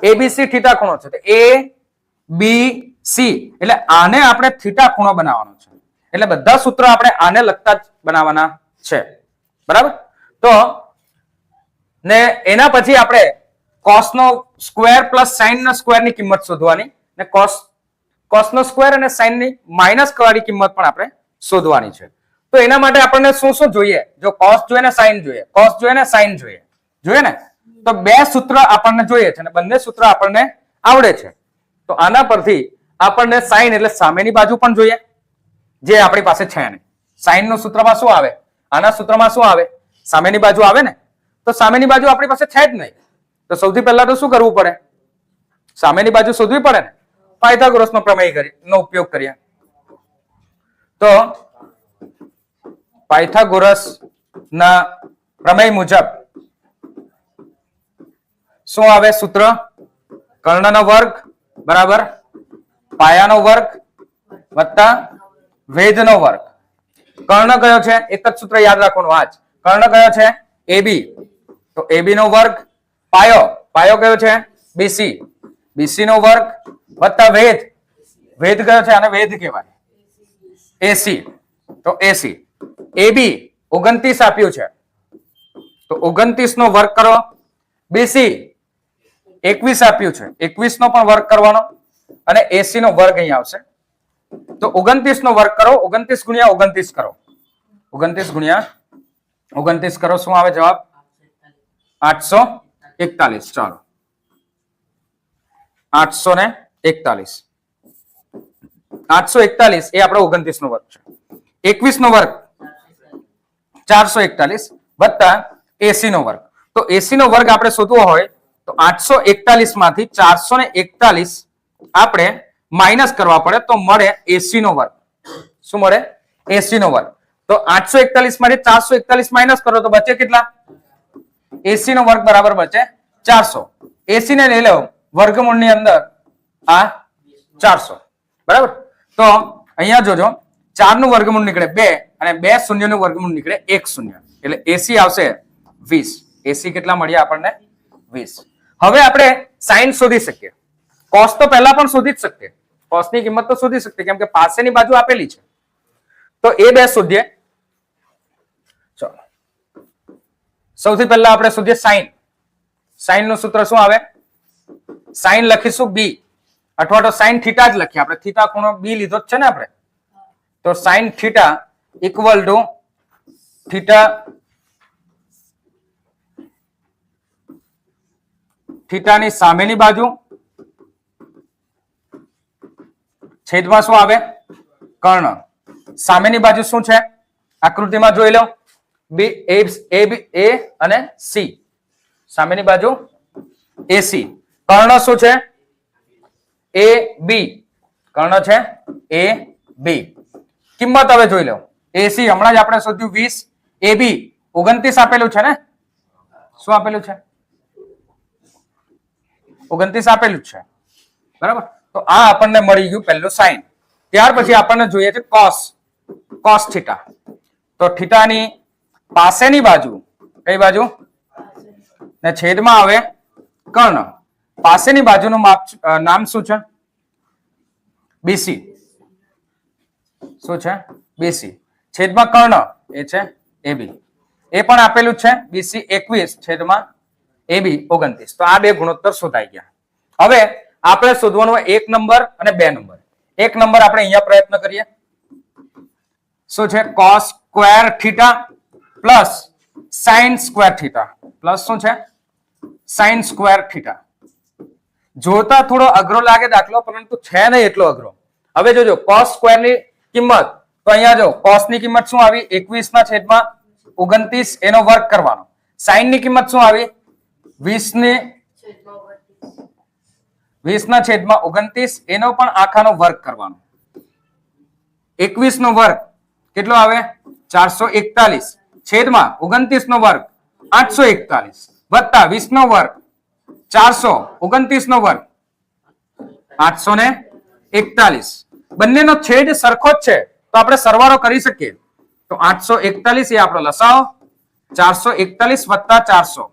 ABC થીટા ખૂણો છે. ABC એટલે આને આપણે થીટા ખૂણો બનાવવાનો છે. એટલે બધા સૂત્રો આપણે આને લગતા જ બનાવવાના છે. બરાબર. તો ને એના પછી આપણે cos નો સ્ક્વેર પ્લસ sin નો સ્ક્વેર ની કિંમત શોધવાની ને cos નો સ્ક્વેર અને sin ની માઈનસ વાળી કિંમત પણ આપણે શોધવાની છે. તો એના માટે આપણને શું શું જોઈએ? જો cos જોઈએ ને sin જોઈએ, cos જોઈએ ને sin જોઈએ ને, તો બે સૂત્ર આપણને જોઈએ છે અને બંને સૂત્ર આપણને આવડે છે. તો આના પરથી આપણને sin એટલે સામેની બાજુ પણ જોઈએ, જે આપણી પાસે છે નહીં. sin નું સૂત્રમાં શું આવે? આના સૂત્રમાં શું આવે? સામેની બાજુ આવે ને. તો સામેની બાજુ આપણી પાસે છે જ નહીં. તો સૌથી પહેલા તો શું કરવું પડે? સામેની બાજુ શોધવી પડે ને. પાયથાગોરસનો પ્રમેય નો ઉપયોગ કરીએ. તો પાયથાગોરસના પ્રમેય મુજબ શું આવે સૂત્ર? કર્ણનો વર્ગ બરાબર પાયાનો વર્ગ વત્તા વેધનો વર્ગ. કર્ણ કયો છે? એક જ સૂત્ર યાદ રાખવાનું. આ જ કર્ણ કયો છે? AB. તો AB નો વર્ગ પાયો કયો છે? BC. BC નો વર્ગ વત્તા વેધ કયો છે? આને વેધ કહેવાય. AC. તો AC. AB 29 આપ્યું છે તો 29 નો વર્ગ કરો. BC 21 આપ્યું છે, 21 નો પણ વર્ગ કરવાનો અને AC નો વર્ગ અહીં આવશે. તો 29 નો વર્ગ કરો, 29 ગુણ્યા 29 કરો, 29 ગુણ્યા 29 કરો. શું આવે જવાબ? 841. ચાલો 841 એ આપણો 29 નો વર્ગ છે. 21 નો વર્ગ 441 વત્તા AC નો વર્ગ. તો AC નો વર્ગ આપણે શોધવો હોય તો 841 માંથી 441 આપણે માઇનસ કરવા પડે તો મળે AC નો વર્ગ. શું મળે? AC નો વર્ગ. તો 841 માંથી 441 માઇનસ કરો તો બચે કેટલા? AC નો વર્ગ બરાબર બચે 400. AC ને લઈ લો વર્ગમૂળની અંદર આ 400. બરાબર. તો અહીંયા જોજો 4 નું વર્ગમૂળ નીકળે 2 અને 2 શૂન્ય નું વર્ગમૂળ નીકળે 1 શૂન્ય એટલે AC આવશે 20. AC કેટલા મળ્યા આપણને? 20. હવે આપણે sin શોધી શકીએ. cos તો પહેલા પણ શોધી જ શકીએ. cos ની કિંમત તો શોધી શકીએ કેમ કે પાસેની બાજુ આપેલી છે. તો એ બે શોધીએ. ચલો સૌથી પહેલા આપણે શોધીએ sin. sin નું સૂત્ર શું આવે? sin લખીશું b અથવા તો sin થીટા જ લખીએ. આપણે થીટા ખૂણો b લીધો જ છે ને આપણે. તો sin થીટા ઇક્વલ ટુ થીટાની સામેની બાજુ છેદમાં શું આવે? કર્ણ. સામેની બાજુ શું છે? આકૃતિમાં જોઈ લો. A અને C. સામેની બાજુ AC. કર્ણ શું છે? AB. કર્ણ છે AB. કિંમત હવે જોઈ લો. AC હમણાં જ આપણે શોધ્યું 20. AB 29 આપેલું છે ને? શું આપેલું છે? 29 આપેલું છે. બરાબર. તો આ આપણને મળી ગયું પહેલું sin. ત્યાર પછી આપણને જોઈએ છે cos થીટા. તો થીટાની પાસેની બાજુ કઈ બાજુ? ને છેદમાં આવે કર્ણ. પાસેની બાજુનું નામ શું છે? BC. શું છે? BC. છેદમાં કર્ણ એ છે AB. એ પણ આપેલું છે BC 21 છેદમાં AB 29. તો આ બે ગુણોત્તર શોધાઈ ગયા. હવે આપણે શોધવાનું 1 નંબર અને 2 નંબર. 1 નંબર આપણે અહીંયા પ્રયત્ન કરીએ. શું છે? cos square theta plus sin square theta plus શું છે? sin square theta. જોતા થોડો અઘરો લાગે દાખલો પરંતુ છે નહીં એટલો અઘરો. હવે જોજો cos સ્ક્વેર ની કિંમત તો અહીંયા જો cos ની કિંમત શું આવી? 21 ના છેદમાં 29 એનો વર્ગ કરવાનો. sin ની કિંમત શું આવી? 20 ના છેદમાં 29 એનો પણ આખાનો વર્ગ કરવાનો. 21 નો વર્ગ કેટલો આવે? 441 છેદમાં 29 નો વર્ગ 841 વત્તા 20 નો વર્ગ 429 નો વર્ગ 841. બંનેનો છેદ સરખો જ છે તો આપણે સરવાળો કરી શકીએ. તો 841 એ આપણો લસાઅ, 441 વત્તા 400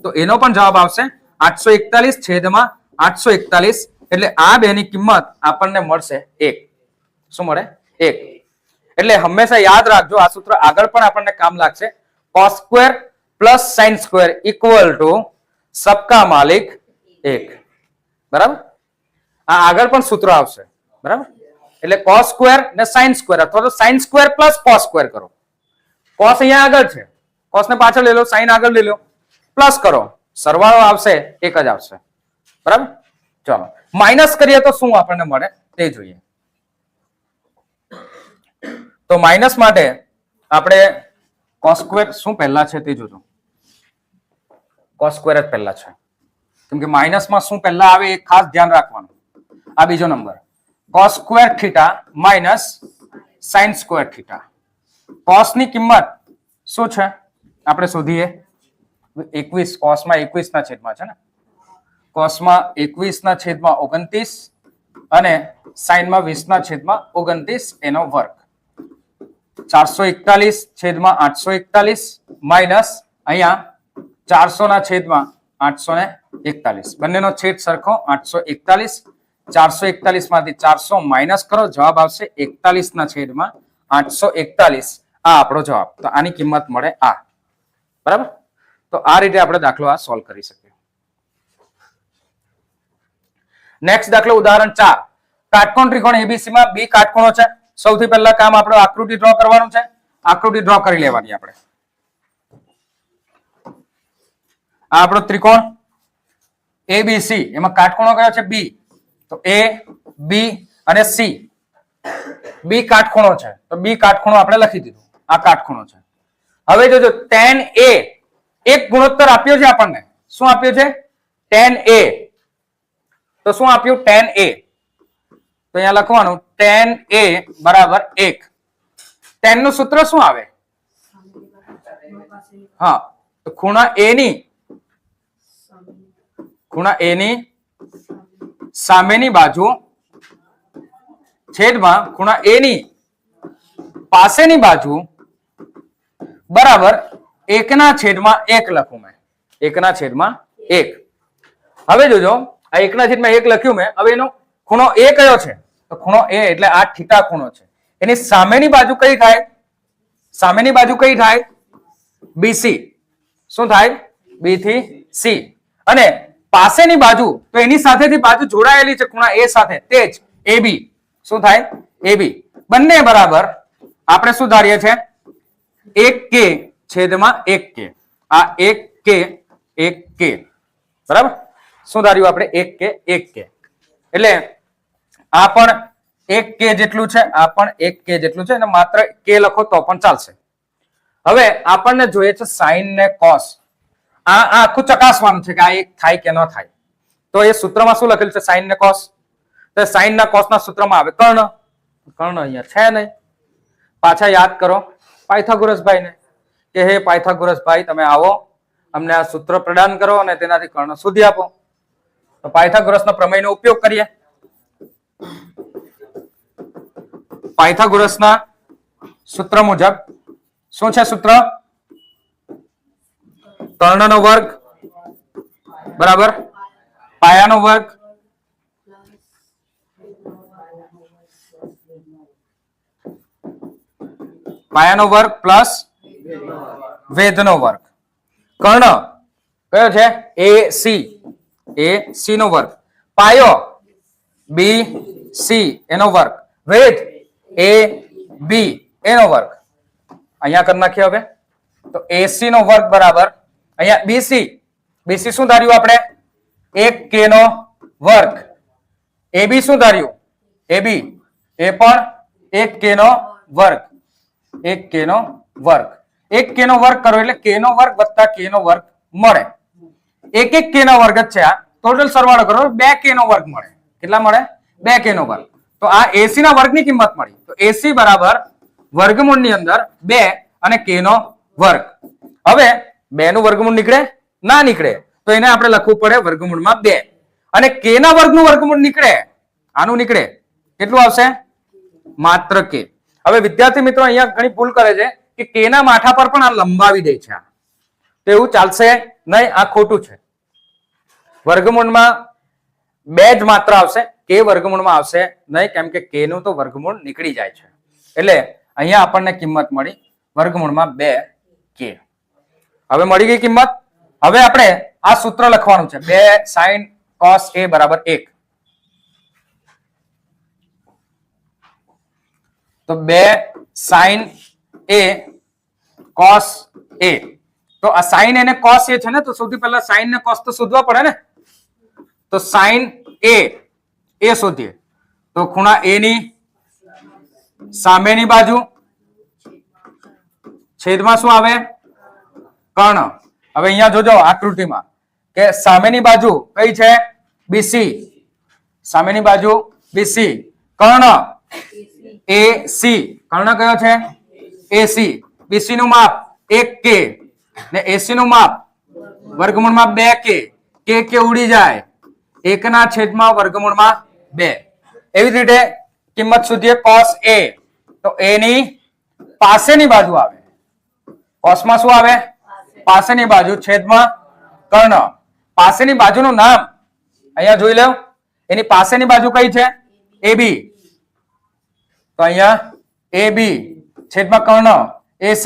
તો એનો પણ જવાબ આવશે 841 છેદમાં 841. એટલે આ બેની કિંમત આપણને મળશે 1. શું મળે? 1. એટલે હંમેશા યાદ રાખજો, આ સૂત્ર આગળ પણ આપણને કામ લાગશે. cos square plus sin square equal to સબકા માલિક 1. બરાબર? આ આગળ પણ સૂત્ર આવશે. બરાબર? એટલે cos સ્ક્વેર ને sin સ્ક્વેર અથવા તો sin square plus cos square કરો. cos અહીંયા આગળ છે, cos ને પાછળ લઈ લો, sin આગળ લઈ લો, પ્લસ કરો, સરવાળો આવશે 1 જ આવશે. બરાબર? ચાલો માઇનસ કરીએ તો શું આપણને મળે તે જોઈએ. તો માઇનસ માટે આપણે cos સ્ક્વેર શું પહેલા છે તે જોજો. cos સ્ક્વેર જ પહેલા છે કેમ કે માઇનસમાં શું પહેલા આવે એ ખાસ ધ્યાન રાખવાનું. આ બીજો number cos square theta minus sin square theta. cos ની કિંમત શું છે આપણે શોધીએ. 21 cos માં 21 ના છેદમાં છે ને, cos માં 21 ના છેદમાં 29 અને sin માં 20 ના છેદમાં 29 એનો વર્ગ. 441 છેદમાં 841 માઇનસ અહીંયા 400 ના છેદમાં 841. બંનેનો છેદ સરખો 841. 441 માંથી 400 માઇનસ કરો, જવાબ આવશે 41 ના છેદમાં 841. આ આપણો જવાબ. તો આની કિંમત મળે આ. બરાબર? તો આ રીતે આપણે દાખલો આ સોલ્વ કરી શકીએ. નેક્સ્ટ દાખલો ઉદાહરણ 4. કાટકોણ ત્રિકોણ એબીસી માં બી કાટખૂણો છે. સૌથી પહેલા કામ આપણે આકૃતિ ડ્રો કરવાનું છે. આકૃતિ ડ્રો કરી લેવાની આપણે. આ આપણો ત્રિકોણ એબીસી, એમાં કાટખૂણો કયો છે? બી. તો એ બી અને સી બી કાટખૂણો છે. તો બી કાટખૂણો આપણે લખી દીધું. આ કાટખૂણો છે. હવે જોજો tan a એક ગુણોત્તર આપ્યો છે આપણને. શું આપ્યો છે? tan a. તો શું આપ્યું? tan a. તો અહીંયા લખવાનું tan a બરાબર 1. tan નું સૂત્ર શું આવે? હા, તો ખૂણા a ની સામેની બાજુ છેદમાં ખૂણા a ની પાસેની બાજુ બરાબર 1 ના છેદમાં 1 લખું મેં. 1 ના છેદમાં 1. હવે જોજો આ 1 ના છેદમાં 1 લખ્યું મેં. હવે એનો ખૂણો a કયો છે? તો ખૂણો a એટલે આ થીટા ખૂણો છે. એની સામેની બાજુ કઈ થાય? સામેની બાજુ કઈ થાય? BC. શું થાય? B થી C. અને પાસેની બાજુ તો એની સાથેથી બાજુ જોડાયેલી છે ખૂણા a સાથે, તે જ AB. શું થાય? AB. બંને બરાબર આપણે શું ધારીએ છે? 1k છેદમાં 1k. આ 1k. બરાબર? શું ધાર્યું આપણે? 1k. એટલે આ પણ 1k જેટલું છે, આ પણ 1k જેટલું છે, અને માત્ર k લખો તો પણ ચાલશે. હવે આપણને જોઈએ છે sin ને cos. આ આખું ચકાસવાનું છે કે આ એક થાય કે ન થાય. તો એ સૂત્રમાં શું લખેલું છે? sin ને cos. તો sin ના cos ના સૂત્રમાં આવે કર્ણ. કર્ણ અહીંયા છે નહીં. પાછા યાદ કરો પાયથાગોરસ ભાઈને કે હે પાયથાગોરસ ભાઈ, તમે આવો, અમને આ સૂત્ર પ્રદાન કરો અને તેનાથી કર્ણ શોધી આપો. તો પાયથાગોરસના પ્રમેયનો ઉપયોગ કરીએ. પાયથાગોરસના સૂત્ર મુજબ શું છે સૂત્ર? કર્ણનો વર્ગ બરાબર પાયાનો વર્ગ પ્લસ વેધનો વર્ગ. કર્ણ કયો છે? AC નો વર્ગ. પાયો BC એનો વર્ગ. વેધ AB એનો વર્ગ. અહીંયા કરી નાખીએ. હવે તો AC નો વર્ગ બરાબર અહીંયા BC શું ધાર્યું આપણે? 1k નો વર્ગ. AB શું ધાર્યું? AB એ પણ 1k નો વર્ગ. 1k નો વર્ગ. 1k નો વર્ગ કરો એટલે k નો વર્ગ વત્તા k નો વર્ગ મળે. 1 k નો વર્ગ જ છે. આ ટોટલ સરવાળો કરો 2k નો વર્ગ મળે. કેટલા મળે? 2k નો વર્ગ. તો આ AC ના વર્ગની કિંમત મળી. તો AC બરાબર વર્ગમૂળની અંદર 2 અને k નો વર્ગ. હવે 2 નું વર્ગમૂળ નીકળે? ના નીકળે. તો એને આપણે લખવું પડે વર્ગમૂળમાં 2. અને k ના વર્ગનું વર્ગમૂળ નીકળે, આનું નીકળે, કેટલું આવશે? માત્ર k. હવે વિદ્યાર્થી મિત્રો અહીંયા ઘણી ભૂલ કરે છે કે k ના માથા પર પણ આ લંબાવી દે છે. તો એવું ચાલશે નહીં, આ ખોટું છે. વર્ગમૂળમાં 2 જ માત્ર આવશે, k વર્ગમૂળમાં આવશે નહીં, કેમ કે k નું તો વર્ગમૂળ નીકળી જાય છે. એટલે અહીંયા આપણને કિંમત મળી વર્ગમૂળમાં 2k. હવે મળી ગઈ કિંમત. હવે આપણે આ સૂત્ર લખવાનું છે, 2 sin cos a બરાબર 1. તો 2 sin a cos a. તો આ sin અને cos a છે ને, તો સૌથી પહેલા sin ને cos તો શોધવા પડે ને. તો sin a શોધીએ. તો ખૂણા a ની સામેની બાજુ છેદમાં શું આવે? કર્ણ. હવે અહીંયા જોજો આકૃતિમાં કે સામેની બાજુ કઈ છે? BC. સામેની બાજુ BC. કર્ણ AC. કર્ણ કયો છે? AC. BC નું માપ 1k ને AC નું માપ વર્ગમૂળમાં 2k. k ઉડી જાય, 1 ના છેદમાં વર્ગમૂળમાં 2. એવી જ રીતે કિંમત શોધીએ cos a. તો a ની પાસેની બાજુ આવે. cos માં શું આવે? પાસેની બાજુ છેદમાં કર્ણ. પાસેની બાજુનું નામ અહીંયા જોઈ લો. એની પાસેની બાજુ કઈ છે? AB. તો અહીંયા AB છેદમાં કર્ણ AC.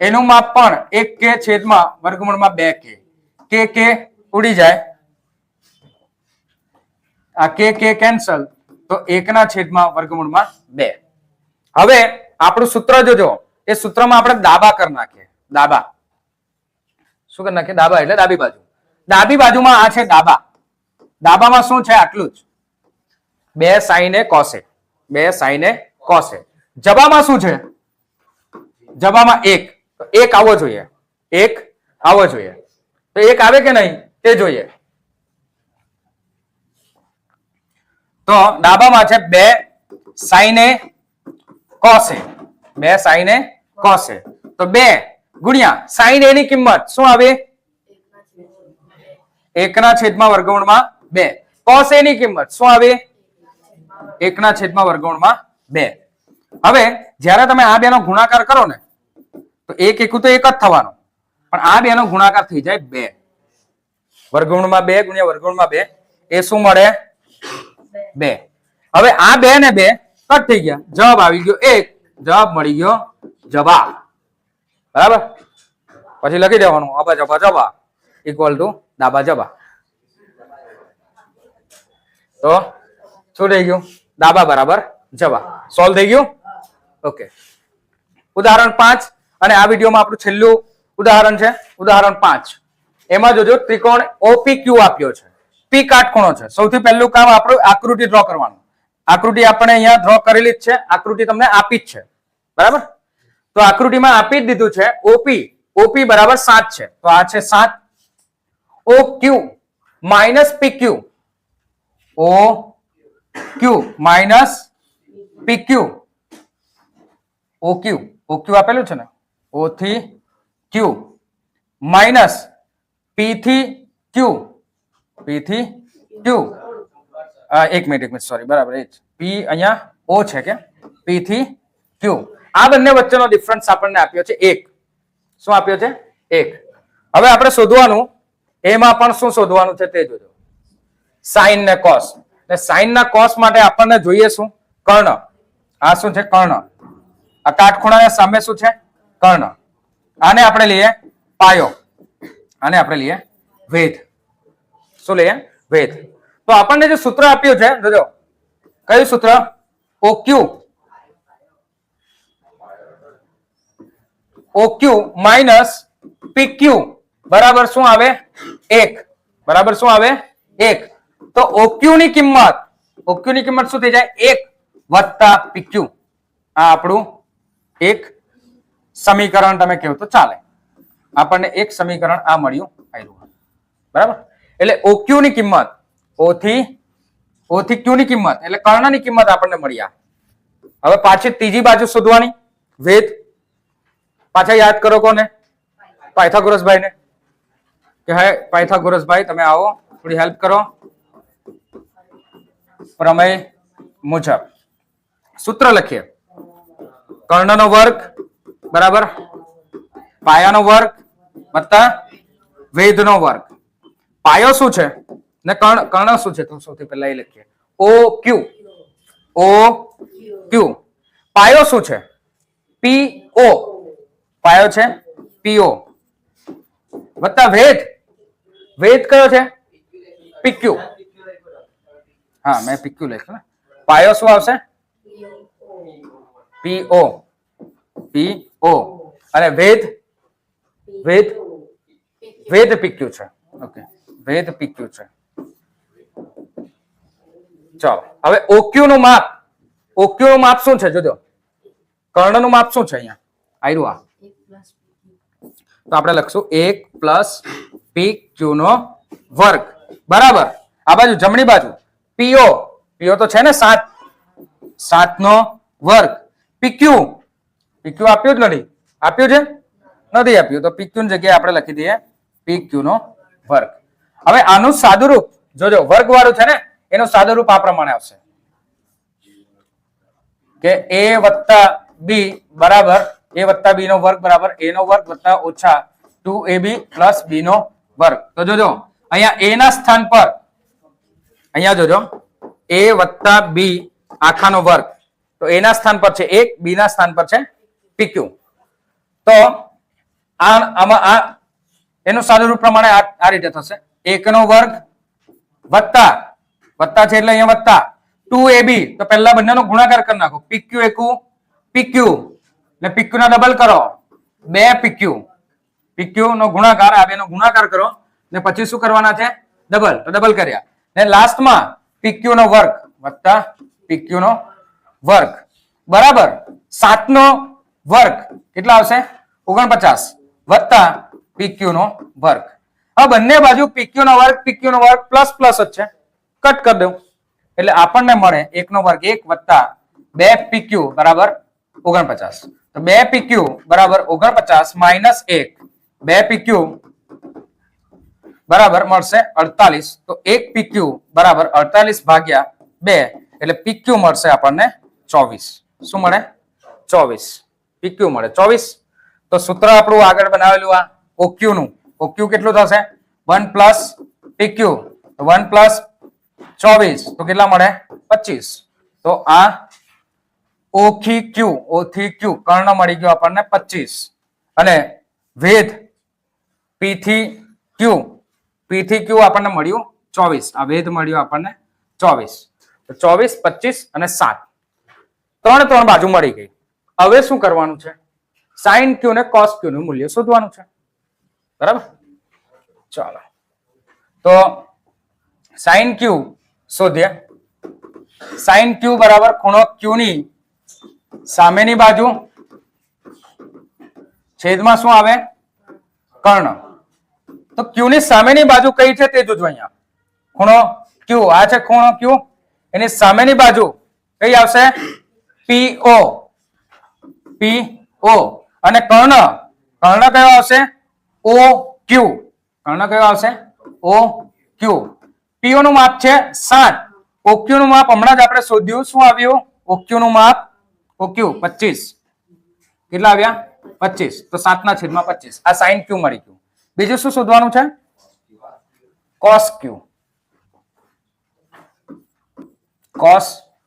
એનું માપ પણ 1k છેદમાં વર્ગમૂળમાં 2k. k ઉડી જાય, આ k કેન્સલ, તો 1 ના છેદમાં વર્ગમૂળમાં 2. હવે આપણું સૂત્ર જોજો, એ સૂત્રમાં આપણે દાબા કરી નાખીએ. દાબા શું કરી નાખીએ? દાબા એટલે ડાબી બાજુ. ડાબી બાજુમાં આ છે દાબા. દાબામાં શું છે? આટલું જ, 2 sin a cos a. 2 sin a cos a. જબામાં શું છે? જબામાં 1. તો 1 આવવો જોઈએ, 1 આવવો જોઈએ. તો 1 આવે કે નહીં તે જોઈએ. તો ડાબામાં છે 2 sin a cos a. 2 sin a cos a. તો 2 ગુણ્યા sin a ની કિંમત શું આવે? 1 ના છેદમાં વર્ગમૂળમાં 2. cos a ની કિંમત શું આવે? 1 ના છેદમાં વર્ગમૂળમાં 2. હવે જ્યારે તમે આ બેનો ગુણાકાર કરો ને, તો 1 એકુ તો 1 જ થવાનો, પણ આ બેનો ગુણાકાર થઈ જાય 2. વર્ગમૂળમાં 2 ગુણ્યા વર્ગમૂળમાં 2 એ શું મળે? 2. હવે આ 2 ને 2 કટ થઈ ગયા, જવાબ આવી ગયો 1. જવાબ મળી ગયો જવાબ. બરાબર? પછી લખી દેવાનું અબા જબા જબા ઇક્વલ ટુ દાબા જબા. તો શું થઈ ગયું? દાબા બરાબર જબા. સોલ્વ થઈ ગયું. ઓકે. ઉદાહરણ 5 અને આ વિડીયોમાં આપણું છેલ્લું ઉદાહરણ છે, ઉદાહરણ 5. એમાં જોજો ત્રિકોણ OPQ આપ્યો છે, P કાટખૂણો છે. સૌથી પહેલું કામ આપણું આકૃતિ ડ્રો કરવાનું. આકૃતિ આપણે અહીંયા ડ્રો કરેલી જ છે, આકૃતિ તમને આપી જ છે. બરાબર? તો આકૃતિમાં આપી જ દીધું છે OP બરાબર 7 છે. તો આ છે 7. OQ minus PQ. OQ minus PQ. OQ આપેલું છે ને, O થી Q માઇનસ P થી Q. એક મિનિટ સોરી, બરાબર એ જ. P અહીંયા O છે કે P થી Q. આ બંને વચ્ચેનો ડિફરન્સ આપણને આપ્યો છે 1. શું આપ્યો છે? 1. હવે આપણે શોધવાનું, એમાં પણ શું શોધવાનું છે તે જોજો. સાઇન ને કોસ. એટલે સાઇન ના કોસ માટે આપણને જોઈએ શું? કર્ણ. આ શું છે? કર્ણ. આ કાટખૂણાની સામે શું છે? કર્ણ. આને આપણે લઈએ પાયો, આને આપણે લઈએ વેધ. શું લઈએ? વેધ. તો આપણને જે સૂત્ર આપ્યું છે જોજો, કયું સૂત્ર? OQ માઇનસ PQ બરાબર શું આવે? 1. બરાબર શું આવે? 1. તો OQ ની કિંમત શું થઈ જાય? 1 વત્તા PQ. આ આપણું એક સમીકરણ તમે કહો તો ચાલે. આપણને એક સમીકરણ આ મળ્યું. બરાબર? એટલે OQ ની કિંમત, O થી Q ની કિંમત એટલે કર્ણની કિંમત આપણને મળી. હવે પાછી ત્રીજી બાજુ શોધવાની, વેધ. પાછા યાદ કરો કોને? પાયથાગોરસ ભાઈને. કે હે પાયથાગોરસ ભાઈ તમે આવો થોડી હેલ્પ કરો પ્રમેય મુજબ સૂત્ર લખીએ કર્ણનો વર્ગ બરાબર પાયાનો વર્ગ વત્તા વેધનો વર્ગ પાયો શું છે ને કર્ણ શું છે તો સૌથી પહેલા એ લખીએ ઓ ક્યુ પાયો શું છે પીઓ પાયો છે પીઓ વત્તા વેધ કયો છે પીક્યુ હા મેં પીક્યુ લખ્યું ને પાયો શું આવશે પીઓ અને વેધ પીક્યુ છે ઓકે વેધ પીક્યુ છે ચાલો હવે ઓક્યુ નું માપ શું છે જોજો કર્ણ નું માપ શું છે અહીંયા આવ્યું આ તો આપણે લખશું 1 પ્લસ PQ નો વર્ગ બરાબર આ બાજુ જમણી બાજુ PO તો છે ને 7 નો વર્ગ PQ આપ્યું જ નથી આપ્યું છે નથી આપ્યું તો PQ ની જગ્યાએ આપણે લખી દઈએ PQ નો વર્ગ હવે આનું સાદુરૂપ જોજો વર્ગ વાળું છે ને એનું સાદુરૂપ આ પ્રમાણે આવશે કે a વત્તા b બરાબર a વત્તા b નો વર્ગ બરાબર a નો વર્ગ વત્તા ઓછા 2ab પ્લસ b નો વર્ગ તો જોજો અહીંયા a ના સ્થાન પર અહીંયા જોજો a વત્તા b આખાનો વર્ગ તો a ના સ્થાન પર છે 1 b ના સ્થાન પર છે pq તો આમાં એનું સાદુરૂપ પ્રમાણે આ રીતે થશે 1 નો વર્ગ વત્તા છે એટલે અહીંયા વત્તા 2ab તો પહેલા બંનેનો ગુણાકાર કરી નાખો pq એટલે pq ના ડબલ કરો 2pq નો ગુણાકાર આ બેનો ગુણાકાર કરો ને પછી શું કરવાના છે ડબલ કર્યા ને લાસ્ટમાં pq નો વર્ગ વત્તા pq નો વર્ગ બરાબર 7 નો વર્ગ કેટલા આવશે 49 વત્તા pq નો વર્ગ હવે બંને બાજુ pq નો વર્ગ પ્લસ જ છે કટ કરી દઉં એટલે આપણને મળે 1 નો વર્ગ 1 વત્તા 2pq બરાબર 49 તો 2pq બરાબર 49 માઇનસ 1 2pq બરાબર મળશે 48 તો 1pq બરાબર 48 ભાગ્યા 2 એટલે pq મળશે આપણને 24 શું મળે 24 pq મળે 24 તો સૂત્ર આપણું આગળ બનાવેલું આ OQ નું OQ કેટલું થશે 1 પ્લસ PQ તો 1 પ્લસ 24 તો કેટલા મળે 25 તો આ O થી Q કર્ણ મળી ગયો આપણને 25 અને વેધ P થી Q આપણને મળ્યું 24 આ વેધ મળ્યું આપણને 24 તો 24 25 અને 7 ત્રણ બાજુ મળી ગઈ હવે શું કરવાનું છે sin Q ને cos Q નું મૂલ્ય શોધવાનું છે બરાબર ચાલો તો sin Q શોધીએ sin Q બરાબર ખૂણો Q ની સામેની બાજુ છેદમાં શું આવે કર્ણ તો Q ની સામેની બાજુ કઈ છે તે જોજો અહીંયા ખૂણો Q આ છે ખૂણો Q એની સામેની બાજુ કઈ આવશે PO અને કર્ણ કયો આવશે OQ કર્ણ કયો આવશે OQ PO નું માપ છે 7 OQ નું માપ હમણાં જ આપણે શોધ્યું શું આવ્યું OQ નું માપ OQ 25 કેટલા આવ્યા 25 તો 7 ના છેદમાં 25 આ sin Q મળી ગયું બીજું શું શોધવાનું છે cos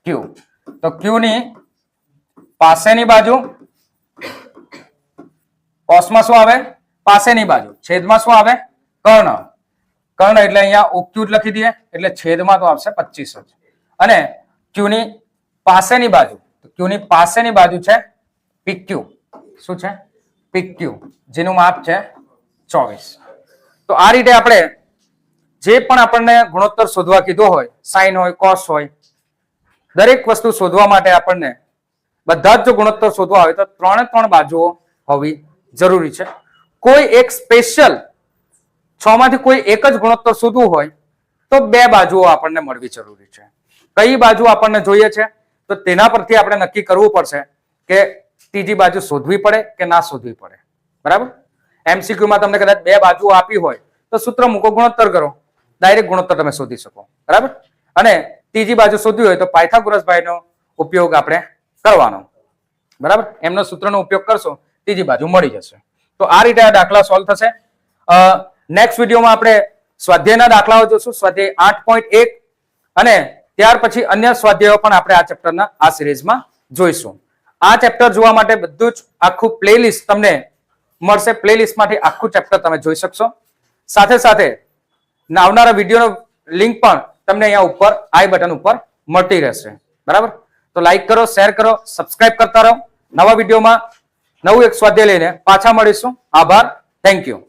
Q તો Q ની પાસેની બાજુ cos માં શું આવે પાસેની બાજુ છેદમાં શું આવે કર્ણ એટલે અહીંયા OQ જ લખી દઈએ એટલે છેદમાં તો આવશે 25 જ અને Q ની પાસેની બાજુ Q ની પાસેની બાજુ છે PQ શું છે PQ જેનું માપ છે 24 તો આ રીતે આપણે જે પણ આપણને ગુણોત્તર શોધવા કીધો હોય sin હોય cos હોય દરેક વસ્તુ શોધવા માટે આપણને બધા જ જો ગુણોત્તર શોધવા હોય તો ત્રણ બાજુઓ હોવી જરૂરી છે કોઈ એક સ્પેશિયલ 6 માંથી કોઈ એક જ ગુણોત્તર શોધવું હોય તો 2 બાજુઓ આપણને મળવી જરૂરી છે કઈ બાજુ આપણને જોઈએ છે તો તેના પરથી આપણે નક્કી કરવું પડશે કે ત્રીજી બાજુ શોધવી પડે કે ના શોધવી પડે બરાબર MCQ માં તમને કદાચ 2 બાજુઓ આપી હોય તો સૂત્ર મૂકો, ગુણોત્તર કરો, ડાયરેક્ટ ગુણોત્તર તમે શોધી શકો. બરાબર. અને ત્રીજી બાજુ શોધ્યું હોય તો પાયથાગોરસ ભાઈનો ઉપયોગ આપણે કરવાનો. બરાબર. એમનો સૂત્રનો ઉપયોગ કરશો, ત્રીજી બાજુ મળી જશે. તો આ રીતે આ દાખલા સોલ્વ થશે. નેક્સ્ટ વિડીયોમાં આપણે સ્વાધ્યાયના દાખલાઓ જોશું, સ્વાધ્યાય 8.1, અને ત્યાર પછી અન્ય સ્વાધ્યાયો પણ આપણે આ ચેપ્ટરના આ સિરીઝમાં જોઈશું. આ ચેપ્ટર જોવા માટે બધું જ આખું પ્લેલિસ્ટ તમને મળશે. પ્લેલિસ્ટમાંથી આખું ચેપ્ટર તમે જોઈ શકશો. સાથે સાથે આવનારા વિડીયોનો લિંક પણ તમને અહીંયા ઉપર આઈ બટન ઉપર મળતી રહેશે. બરાબર. તો લાઈક કરો, શેર કરો, સબસ્ક્રાઇબ કરતા રહો. નવા વિડીયોમાં નવું એક સ્વાધ્યાય લઈને પાછા મળીશું. આભાર. Thank you.